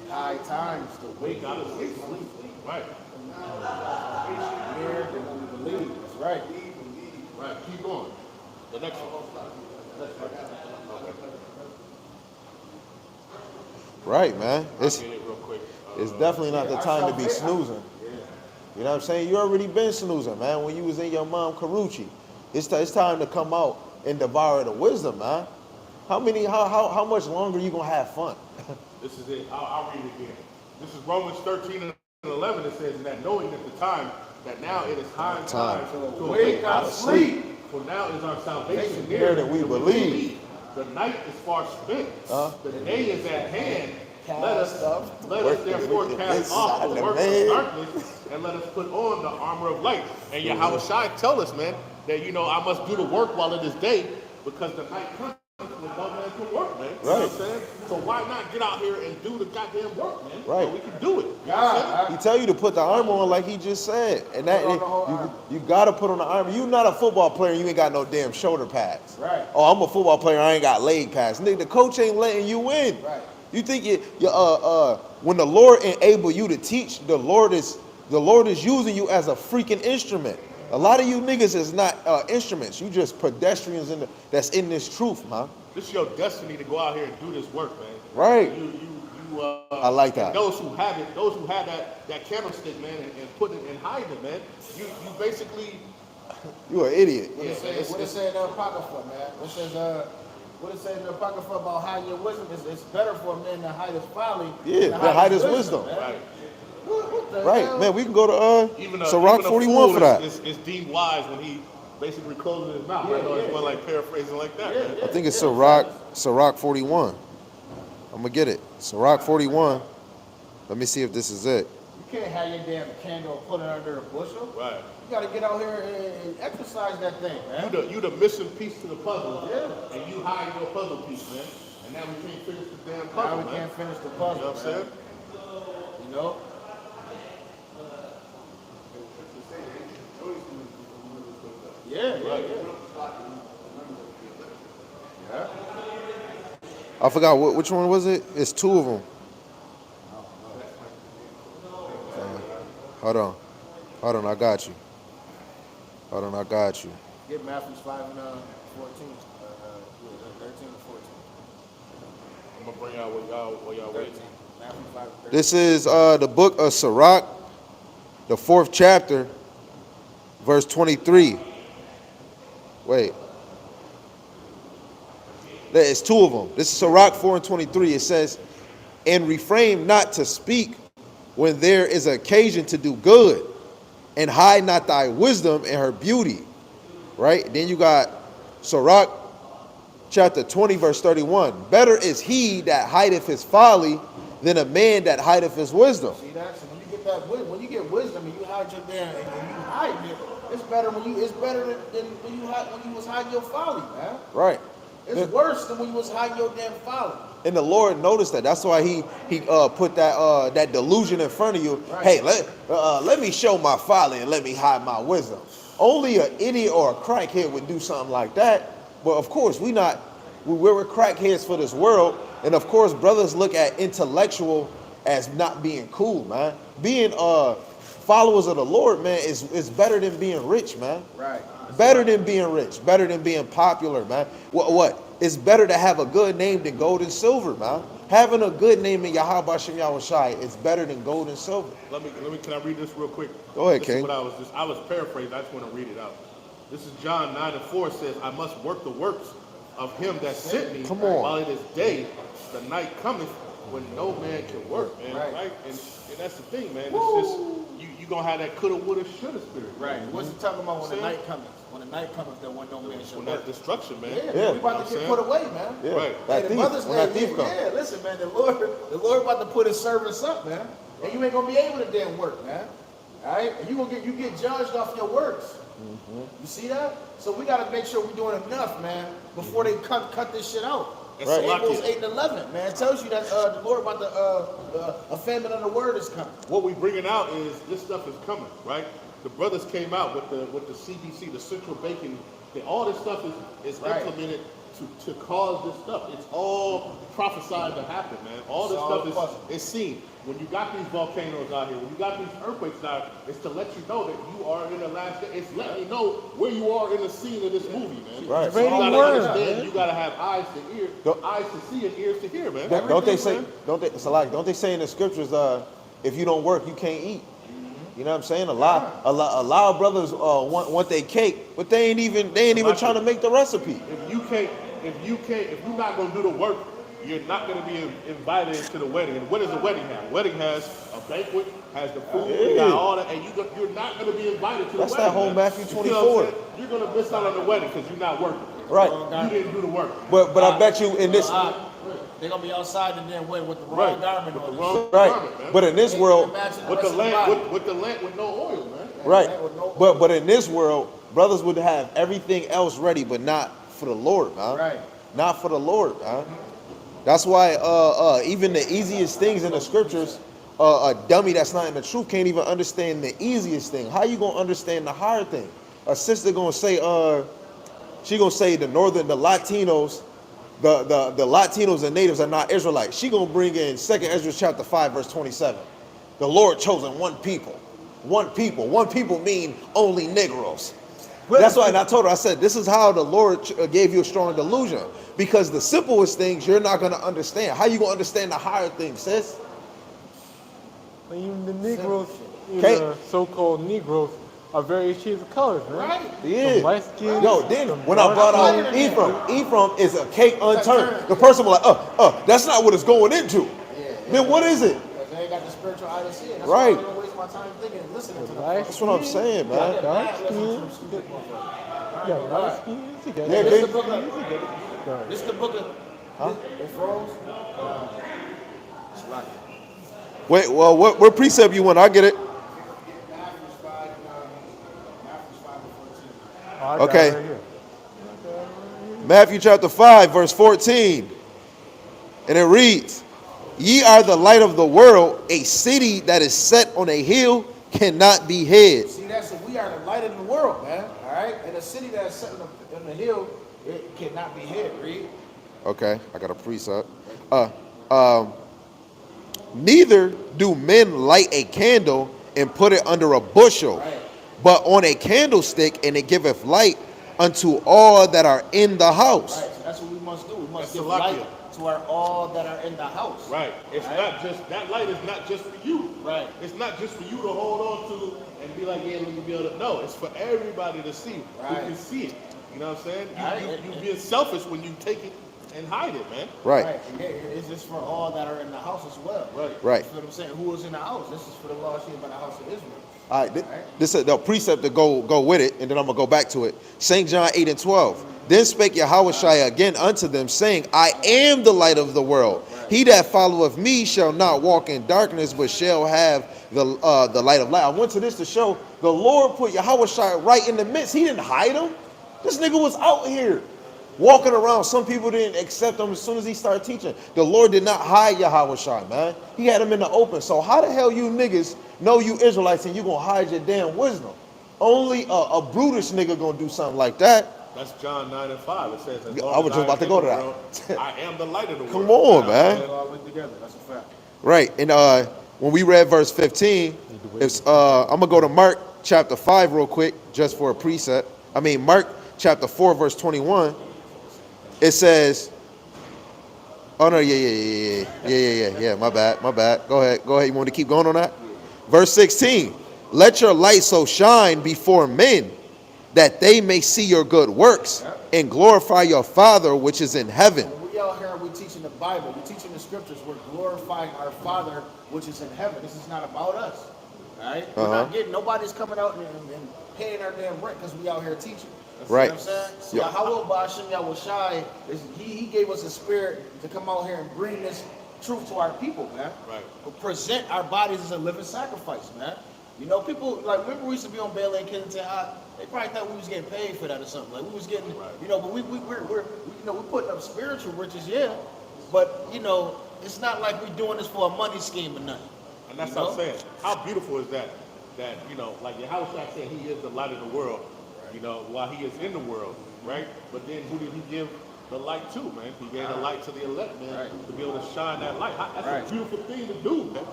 High times to wake Wake out of sleep. Right. here than we believe. That's right. Right. Keep going. The next one. Right, man. It's Get it real quick. definitely not the time to be snoozing. You know what I'm saying? You already been snoozing, man. When you was in your mom Karuchi, it's time to come out and devour the wisdom, man. How much longer you gonna have fun? This is it. I'll read it again. This is Romans 13 and 11. It says, "That knowing at the time that now it is high time to Wake out of sleep. For now is our salvation Nearer nearer than we believe. The night is far spent. The day is at hand. Let us Work therefore the cast off inside the the works man. of darkness and let us put on the armor of light." And Yahweh Shai tell us, man, that I must do the work while it is day, because the night comes when no man can work, man. You know what I'm saying? So why not get out here and do the goddamn work, man? Right. So we can do it. You know what I'm saying? He tell you to put the armor on like he just said. And that Put on the whole armor. you gotta put on the armor. You not a football player, you ain't got no damn shoulder pads. Right. Oh, I'm a football player, I ain't got leg pads. Nigga, the coach ain't letting you in. Right. You think when the Lord enable you to teach, the Lord is using you as a freaking instrument. A lot of you niggas is not instruments. You just pedestrians that's in this truth, man. This is your destiny to go out here and do this work, man. Right. I like that. And those who have it, those who have that candlestick, man, and put it and hide it, man. You basically, You an idiot. What it say in the Apocrypha, man? It says, what it say in the Apocrypha about hiding your wisdom? It's better for a man to hide his folly Yeah, than to hide his wisdom. man. right. What the Right, hell? man, we can go to Even Sirach even 41 fool for that. is deemed wise when he basically closes his mouth. Yeah, I know it's yeah. one like paraphrasing like that. Yeah, man. yeah. I think it's Sirach 41. I'm gonna get it. Sirach 41. Let me see if this is it. You can't have your damn candle put it under a bushel. Right. You gotta get out here and exercise that thing, man. You the missing piece to the puzzle. Yeah. And you hide your puzzle piece, man. And now we can't finish the damn Now puzzle, we man. can't finish the You puzzle, know what I'm man. saying? You know? Yeah, yeah, yeah. I forgot which one was it. It's two of them. Hold on. I got you. I got you. Get Matthew 5 and 14. 13 and 14. I'm gonna bring out what y'all waiting. Matthew 5 and 13. This is the book of Sirach, the 4th chapter, verse 23. Wait. It's two of them. This is Sirach 4 and 23. It says, and refrain not to speak when there is occasion to do good, and hide not thy wisdom and her beauty. Right? Then you got Sirach chapter 20, verse 31. Better is he that hideth his folly than a man that hideth his wisdom. See that? So when you get that wisdom, when you get wisdom and you hide your damn and you hide it, it's better when you than when you was hiding your folly, man. Right. It's worse than when you was hiding your damn folly. And the Lord noticed that. That's why he put that delusion in front of you. Right. Hey, let me show my folly and let me hide my wisdom. Only an idiot or a crackhead would do something like that. But of course, we're crackheads for this world. And of course, brothers look at intellectual as not being cool, man. Being followers of the Lord, man, is better than being rich, man. Right. Better than being rich, better than being popular, man. What? It's better to have a good name than gold and silver, man. Having a good name in Yahweh Shem Yahushai is better than gold and silver. Can I read this real quick? Go ahead, This is King. what I was paraphrasing. I just want to read it out. This is John 9 and 4. It says, I must work the works of him that sent me Come on. while it is day. The night cometh when no man can work, man. Right. And that's the thing, man. It's just you gonna have that coulda, woulda, shoulda spirit. Right. man. What's he talking about when the See? night cometh? When the night cometh, that one no man shall When work. that destruction, man. Yeah, Yeah. we about to get put away, man. Yeah, Right. that Hey, the thief, brothers, when that thief yeah, comes. yeah, listen, man, the Lord about to put his servants up, man. And you ain't gonna be able to damn work, man. All right? And you get judged off your works. You see that? So we gotta make sure we're doing enough, man, before they cut this shit out. That's Right. Amos Salakia. 8 and 11, man. It tells you that the Lord about a famine of the word is coming. What we bringing out is this stuff is coming, right? The brothers came out with the CBC, the central banking. All this stuff is Right. implemented to cause this stuff. It's all prophesied to happen, man. All this It's all stuff puzzle. is seen. When you got these volcanoes out here, when you got these earthquakes out, it's to let you know that you are in the last day. It's letting you know where you are in the scene of this movie, man. Right. So you Ready gotta word, understand. man. You gotta have eyes to hear, Don't- eyes to see, and ears to hear, man. Don't they say? man. Don't they say in the scriptures? If you don't work, you can't eat. You know what I'm saying? A lot of brothers want their cake, but they ain't even trying to make the recipe. If you're not gonna do the work, you're not gonna be invited to the wedding. And what does a wedding have? Wedding has a banquet, has the food, you got all that, and you're not gonna be invited to That's the that wedding. whole man. Matthew You know what I'm 24. saying? You're gonna miss out on the wedding because you're not working. Right. You didn't do the work. But I bet you in this They're gonna be outside and then with the wrong Right. garment With on. the wrong right. garment, man. But in this world, with the lamp with no oil, man. right. But in this world, brothers would have everything else ready, but not for the Lord, man. Right. Not for the Lord, man. That's why even the easiest things in the scriptures, a dummy that's not in the truth can't even understand the easiest thing. How you gonna understand the hard thing? A sister gonna say, she gonna say the Latinos, the Latinos and natives are not Israelites. She gonna bring in 2nd Ezra chapter 5 verse 27. The Lord chosen one people. One people. One people mean only Negroes. That's why, and I told her, I said, this is how the Lord gave you a strong delusion. Because the simplest things you're not gonna understand. How you gonna understand the higher things, sis? Even the Negroes, Okay. the so-called Negroes, are various shades of colors, man. Right. Yeah. Some light skin. Yo, then when I brought out Ephraim is a cake unturned. The person was like, that's not what it's going into. Then what is it? Because they ain't got the spiritual eye to see it. That's Right. why I'm gonna waste my time thinking and listening to them. Light That's what I'm saying, man. I get dark mad listening to skin. them stupid motherfuckers. You got light skins, you got Yeah, This they- is the book of, Right. this is the book of It froze. It's like Wait, well, what precept you want? I get it. Matthew's 5, Matthew's 5 and 14. Oh, I got Okay. it right here. Matthew chapter 5, verse 14. And it reads, Ye are the light of the world. A city that is set on a hill cannot be hid. See, that's it. We are the light of the world, man. All right? And a city that's set on the hill, it cannot be hid. Read. Okay, I got a precept. Neither do men light a candle and put it under a bushel, Right. but on a candlestick, and it giveth light unto all that are in the house. Right. So that's what we must do. We must That's give Salakia. light to all that are in the house. Right. It's Right. not just that light is not just for you. Right. It's not just for you to hold on to and be like, yeah, let me be able to. No, it's for everybody to see. Right. Who can see it. You know what I'm saying? Right. You being selfish when you take it and hide it, man. Right, And yeah, it's just for all that are in the house as well. Right. right. That's what I'm saying. Who is in the house? This is for the law sheep by the house of Israel. All right, this is the precept to go with it, and then I'm gonna go back to it. St. John 8 and 12. Then spake Yahushua again unto them, saying, I am the light of the world. He that followeth me shall not walk in darkness, but shall have the light of life. I went to this to show the Lord put Yahushua right in the midst. He didn't hide him. This nigga was out here walking around. Some people didn't accept him as soon as he started teaching. The Lord did not hide Yahushua, man. He had him in the open. So how the hell you niggas know you Israelites and you gonna hide your damn wisdom? Only a brutish nigga gonna do something like that. That's John 9 and 5. It says, as I long was as just about am to in go the to world, that. I am the light of the world. Come on, man. They all live together. That's a fact. Right. And when we read verse 15, it's I'm gonna go to Mark chapter 5 real quick, just for a precept. I mean Mark chapter 4, verse 21. It says, oh no, yeah. My bad. Go ahead. You want to keep going on that? Verse 16. Let your light so shine before men that they may see your good works and glorify your Father which is in heaven. When we out here and we teaching the Bible, we teaching the scriptures, we're glorifying our Father which is in heaven. This is not about us. All right? We're not getting, nobody's coming out and paying our damn rent because we out here teaching. Right. You know what I'm saying? Yeah. Yahweh Ba'ashem Yahushai, he gave us a spirit to come out here and bring this truth to our people, man. Right. To present our bodies as a living sacrifice, man. You know, people, like, remember we used to be on Bailey and Kennington High? They probably thought we was getting paid for that or something. Like, we was getting, you know, but we're you know, we're putting up spiritual riches, yeah. But, you know, it's not like we're doing this for a money scheme or nothing. And that's You what I'm know? saying. How beautiful is that? That, you know, like Yahushua said, he is the light of the world, you know, while he is in the world, right? But then who did he give the light to, man? He gave the light to the elect, man, to be able to shine that light. That's a beautiful thing to do, man.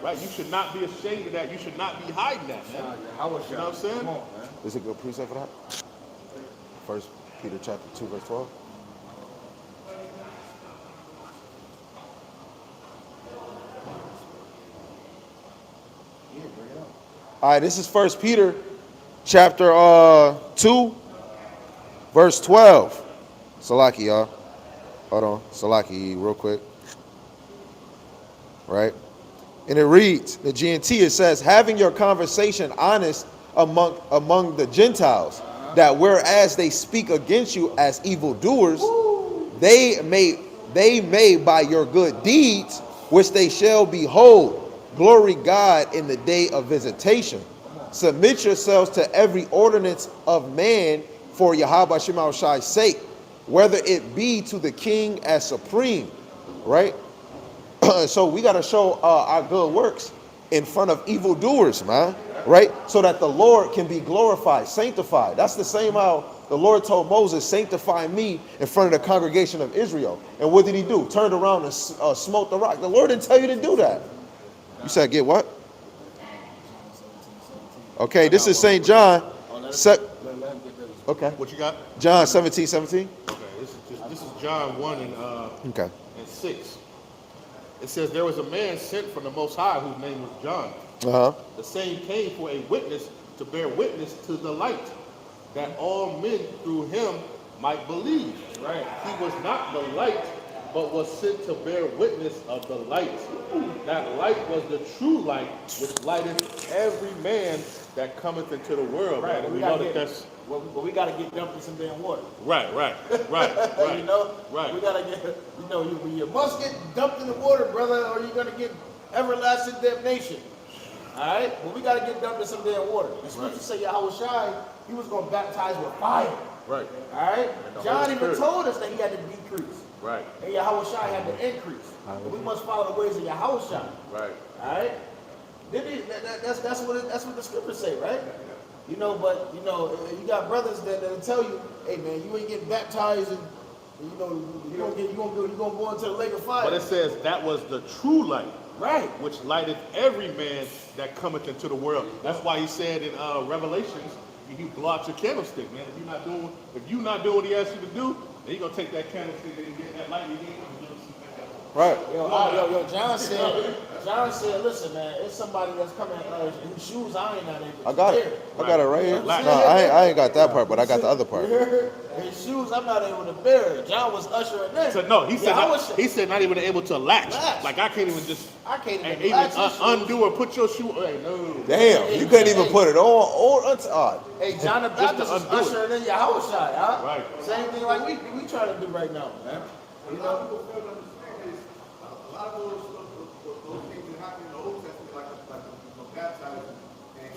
Right? You should not be ashamed of that. You should not be hiding that, man. You know what I'm saying? Come on, man. Is it a good precept for that? First Peter chapter 2, verse 12. Yeah, bring it up. All right, this is First Peter chapter 2, verse 12. Salaki, y'all. Hold on. Salaki, real quick. Right? And it reads, the GNT, it says, having your conversation honest among the Gentiles, that whereas they speak against you as evildoers, they may by your good deeds, which they shall behold, glory God in the day of visitation. Submit yourselves to every ordinance of man for Yahweh Shema Shai's sake, whether it be to the king as supreme, right? So we got to show our good works in front of evildoers, man, right? So that the Lord can be glorified, sanctified. That's the same how the Lord told Moses, sanctify me in front of the congregation of Israel. And what did he do? Turned around and smote the rock. The Lord didn't tell you to do that. You said get what? Okay, this is St. John. Let him get this. Okay. What you got? John 17:17. Okay, this is John 1 Okay. and 6. It says, there was a man sent from the Most High whose name was John. Uh-huh. The same came for a witness to bear witness to the light, that all men through him might believe. Right. He was not the light, but was sent to bear witness of the light. That light was the true light, which lighteth every man that cometh into the world. Right, Man. And we we know gotta that get- that's But we gotta get dumped in some damn water. Right. You know, Right. we gotta get. You know, you must get dumped in the water, brother, or you're gonna get everlasting damnation. All right, but we gotta get dumped in some damn water. The scripture say Yahweh Shai, he was gonna baptize with fire. Right. All right, the John Holy even Spirit. told us that he had to decrease, Right. and Yahweh Shai had to increase. But we must follow the ways of Yahweh Shai. Right. All right, that's what the scriptures say, right? You know, but you know, you got brothers that'll tell you, hey man, you ain't getting baptized, and you know, you gonna go into the lake of fire. But it says that was the true light, Right. which lighteth every man that cometh into the world. That's why he said in Revelations, you blow out your candlestick, man. If you're not doing what he asked you to do, then you're gonna take that candlestick and get that light again. Right. Yo, John said, listen, man, it's somebody that's coming whose shoes I ain't not able to I got wear. it. I got it right here. No, Right. I ain't got that part, but I got the other part. His shoes I'm not able to bear. John was ushering in. So no, he said Yahweh he said not even able to latch. Latch. Like I can't even just I can't even even latch his shoes. undo or put your shoe. Hey, no. Damn, you couldn't even put it on or untied. Hey, John the Just to Baptist is undo it. ushering in Yahweh Shai, huh? Right. Same thing like we trying to do right now, man. You know? People fail to understand is a lot of those things that happen in the Old Testament, like baptizing and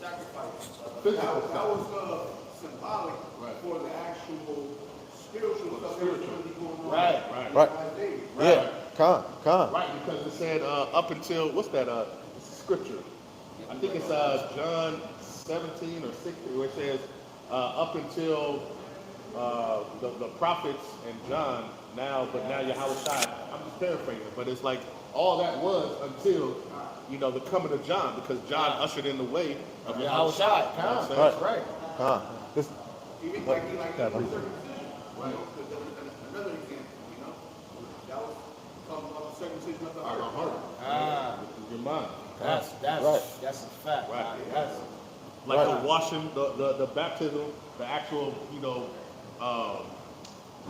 sacrifice. That was symbolic for the actual spiritual stuff that was going to be going on. Right. in Right. the last days. Yeah. Con. Right, because it said up until what's that? Scripture. I think it's John 17 or 16, where it says up until the prophets and John. Now Yahweh Shai. I'm just paraphrasing, but it's like all that was until the coming of John, because John ushered in the way of Yahweh Shai, huh? Right. That's right. Con. This, Even like circumcision. Right. Another example, that was talking about the circumcision of the heart. Ah, Your mind. that's Right. that's a fact. Right. That's Like Right. the washing, the baptism, the actual,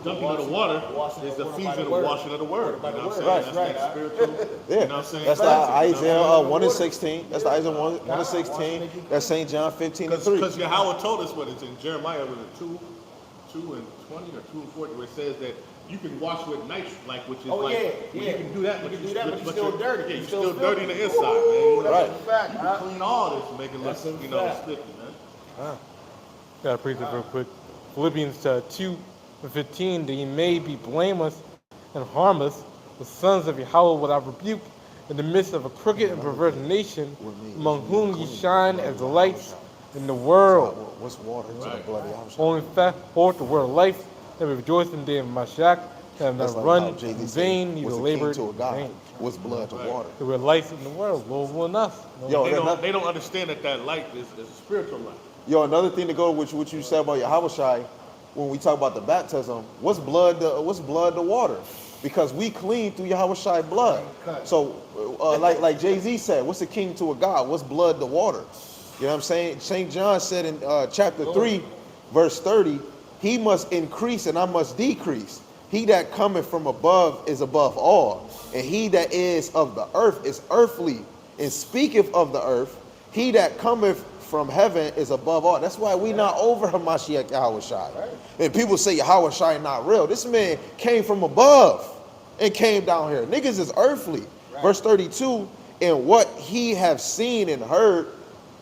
dunking of the water washing is of the the word fusion by the of word. washing of the word. By You the know what I'm word. saying? Right, That's that right. spiritual. yeah. You know what I'm saying? That's the Isaiah 1:16. That's the Isaiah 1 Nah, 1:16. That's St. John 15:3. Because Yahweh told us what it's in Jeremiah, was it 2:20 or 2:40, where it says that you can wash with nitre, which is Oh, like yeah, well, yeah. you can do that, You but can do that, but you're still you're- dirty. Yeah, You're you're still still dirty in the inside, Ooh, man. Right. that's a fact, You huh? can clean all this and make it look, That's a fact. slick, man. Gotta preach it real quick. Philippians 2:15, that ye may be blameless and harmless, the sons of Yahweh without rebuke, in the midst of a crooked and perverse nation, among whom ye shine as lights in the world. What's water to the blood of Yahweh? Only fact forth the word of life, that we rejoice in the day of Mashiach, that have That's not like how run in Jay-Z vain, said, neither was a king labored to a in god. vain. What's blood to water? That we're lights in the world, Lord willing us. Yo, They don't understand that light is a spiritual light. Yo, another thing to go with what you said about Yahweh Shai, when we talk about the baptism, what's blood to water? Because we clean through Yahweh Shai blood. So, like Jay-Z said, what's a king to a god? What's blood to water? You know what I'm saying? St. John said in chapter 3, verse 30, he must increase and I must decrease. He that cometh from above is above all, and he that is of the earth is earthly, and speaketh of the earth. He that cometh from heaven is above all. That's why we not over Hamashiach Yahweh Shai. And people say Yahweh Shai not real. This man came from above and came down here. Niggas is earthly. Verse 32, and what he have seen and heard,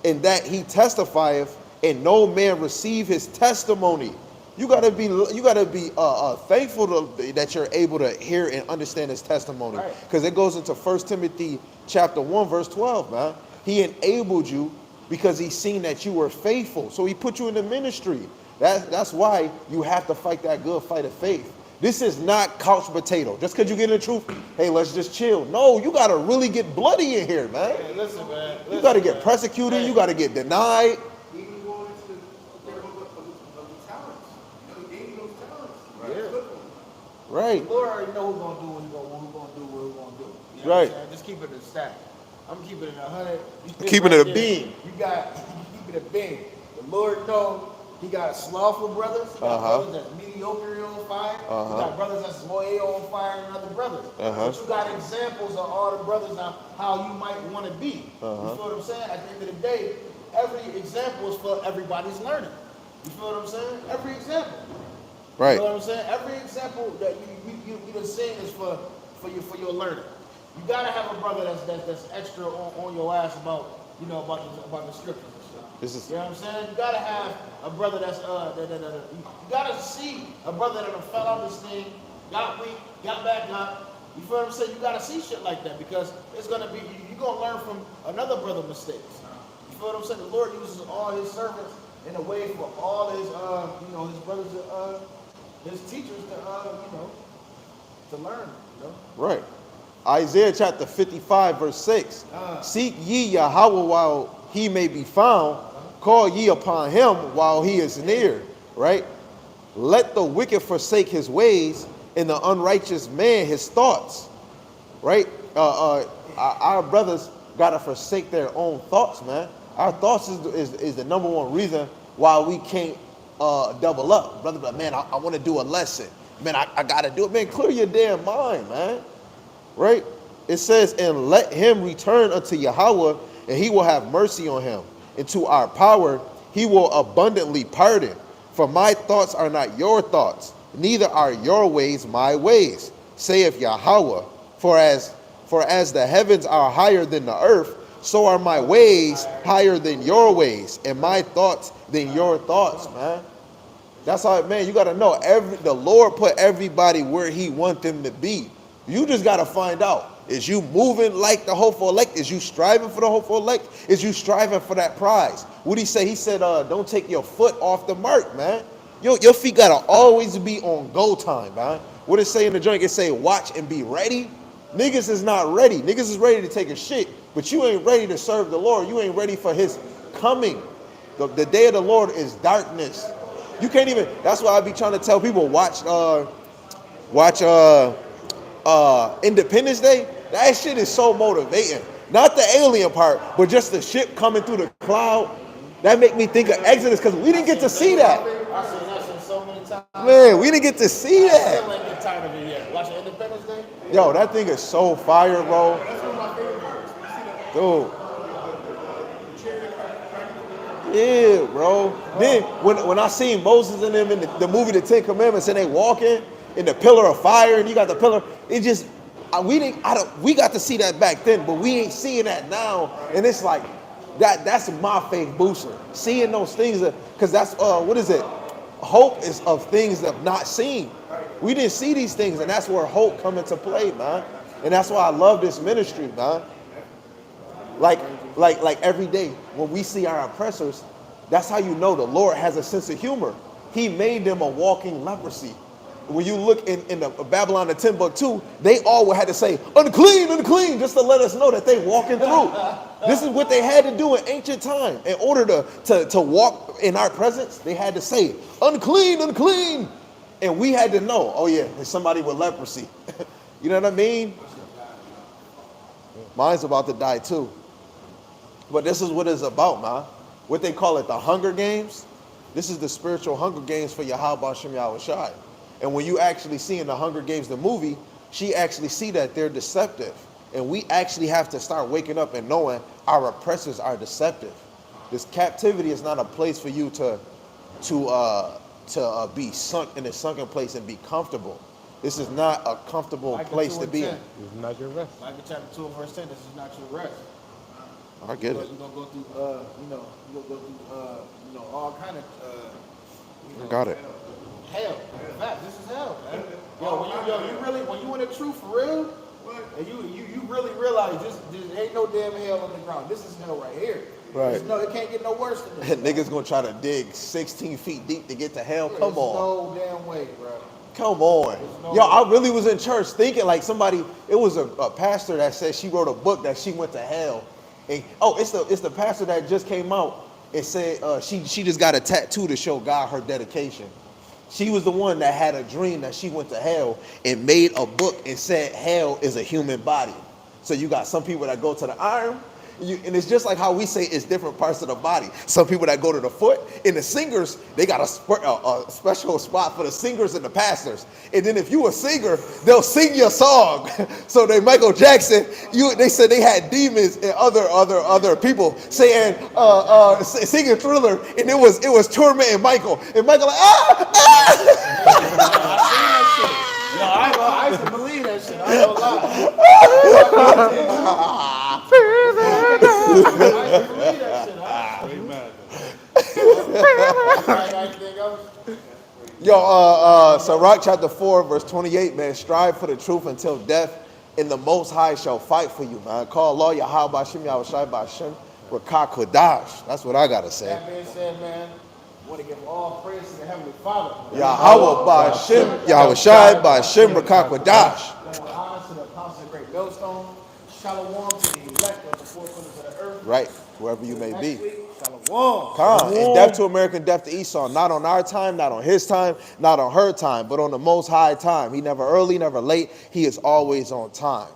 and that he testifieth, and no man receive his testimony. You gotta be thankful that you're able to hear and understand his testimony, because it goes into 1 Timothy chapter 1 verse 12, man. He enabled you because he's seen that you were faithful, so he put you in the ministry. That's why you have to fight that good fight of faith. This is not couch potato. Just because you get in the truth, hey, let's just chill. No, you gotta really get bloody in here, man. Hey, listen, man. You gotta get persecuted. You gotta get denied. Even going into the talents. He gave you those talents. Yeah. Right. Lord already know who's gonna do what he's gonna do, what he's gonna do. You know Right. what I'm saying? Just keep it in stack. I'm keeping it 100. Keeping it a beam. You keep it a beam. The Lord knows He got slothful brothers. He got Uh-huh. brothers that's mediocre on fire. Uh-huh. He got brothers that's loyal on fire and other brothers. Uh-huh. But you got examples of all the brothers now how you might want to be. Uh-huh. You feel what I'm saying? At the end of the day, every example is for everybody's learning. You feel what I'm saying? Every example. Right. You know what I'm saying? Every example that you done seen is for your learning. You gotta have a brother that's extra on your ass about about the scriptures and stuff. This is You know what I'm saying? You gotta have a brother that's you gotta see a brother that fell out this thing, got weak, got back up. You feel what I'm saying? You gotta see shit like that because it's gonna be you're gonna learn from another brother's mistakes. You feel what I'm saying? The Lord uses all his servants in a way for all his his brothers his teachers to learn, right. Isaiah chapter 55, verse 6. Seek ye Yahweh while he may be found. Call ye upon him while he is near. Right? Let the wicked forsake his ways, and the unrighteous man his thoughts. Right? Our brothers got to forsake their own thoughts, man. Our thoughts is the number one reason why we can't double up. Brother, but man, I want to do a lesson. Man, I got to do it. Man, clear your damn mind, man. Right? It says, and let him return unto Yahweh, and he will have mercy on him. And to our power, he will abundantly pardon. For my thoughts are not your thoughts, neither are your ways my ways, saith Yahweh. For as the heavens are higher than the earth, so are my ways higher than your ways, and my thoughts than your thoughts, man. That's how, man, you got to know, the Lord put everybody where he wants them to be. You just got to find out. Is you moving like the hopeful elect? Is you striving for the hopeful elect? Is you striving for that prize? What did he say? He said, don't take your foot off the mark, man. Your feet got to always be on go time, man. What it say in the joint? It say, watch and be ready. Niggas is not ready. Niggas is ready to take a shit, but you ain't ready to serve the Lord. You ain't ready for his coming. The day of the Lord is darkness. You can't even, that's why I be trying to tell people, watch Independence Day. That shit is so motivating. Not the alien part, but just the ship coming through the cloud. That make me think of Exodus because we didn't get to see that. I've seen that shit so many times. Man, we didn't get to see I that. still ain't get tired of it yet. Watching Independence Day. Yo, that thing is so fire, bro. Dude. Yeah, bro. Then when I seen Moses and them in the movie The Ten Commandments and they walking in the pillar of fire and you got the pillar, it just we got to see that back then, but we ain't seeing that now. And it's like that's my faith booster. Seeing those things, because that's what is it? Hope is of things that not seen. We didn't see these things, and that's where hope come into play, man. And that's why I love this ministry, man. Like every day when we see our oppressors, that's how you know the Lord has a sense of humor. He made them a walking leprosy. When you look in the Babylon the Timbuktu, they all had to say, unclean, unclean, just to let us know that they walking through. This is what they had to do in ancient time. In order to walk in our presence, they had to say, unclean, unclean. And we had to know, oh yeah, there's somebody with leprosy. You know what I mean? Mine's about to die too. But this is what it's about, man. What they call it, the Hunger Games. This is the spiritual Hunger Games for Yahweh Hashem Yahweh Shai. And when you actually see in the Hunger Games, the movie, she actually see that they're deceptive. And we actually have to start waking up and knowing our oppressors are deceptive. This captivity is not a place for you to be sunk in a sunken place and be comfortable. This is not a comfortable place to be in. This is not your rest. Micah chapter 2 verse 10, this is not your rest. I get it. You're gonna go through you're gonna go through all kind of I got it. hell. In fact, this is hell, man. When you in the truth for real, and you really realize this ain't no damn hell on the ground. This is hell right here. Right. It can't get no worse than this. Niggas gonna try to dig 16 feet deep to get to hell. There's Come on. no damn way, bro. Come on. no Yo, I way. really was in church thinking like somebody, it was a pastor that said she wrote a book that she went to hell. And, it's the pastor that just came out and said she just got a tattoo to show God her dedication. She was the one that had a dream that she went to hell and made a book and said hell is a human body. So you got some people that go to the iron And it's just like how we say it's different parts of the body. Some people that go to the foot, and the singers, they got a special spot for the singers and the pastors. And then if you a singer, they'll sing your song. So they Michael Jackson, they said they had demons and other people saying singing Thriller, and it was tormenting Michael. And Michael like Yo, I used to believe that shit. I ain't gonna lie. I used to believe that shit. Yo, Sirach chapter 4, verse 28, man, strive for the truth until death, and the Most High shall fight for you, man. Call Allah Yahweh Bashim Yahushai Bashim Rakah Kodash. That's what I gotta say. That being said, man, I want to give all praise to the Heavenly Father. Yahweh Bashim Yahushai Bashim Rakah Kodash. Honor to the apostles of Great Millstone. Shalom to the elect of the four corners of the earth. Right, whoever you may be. Shalom. Come, and death to American, death to Esau. Not on our time, not on his time, not on her time, but on the Most High time. He never early, never late. He is always on time.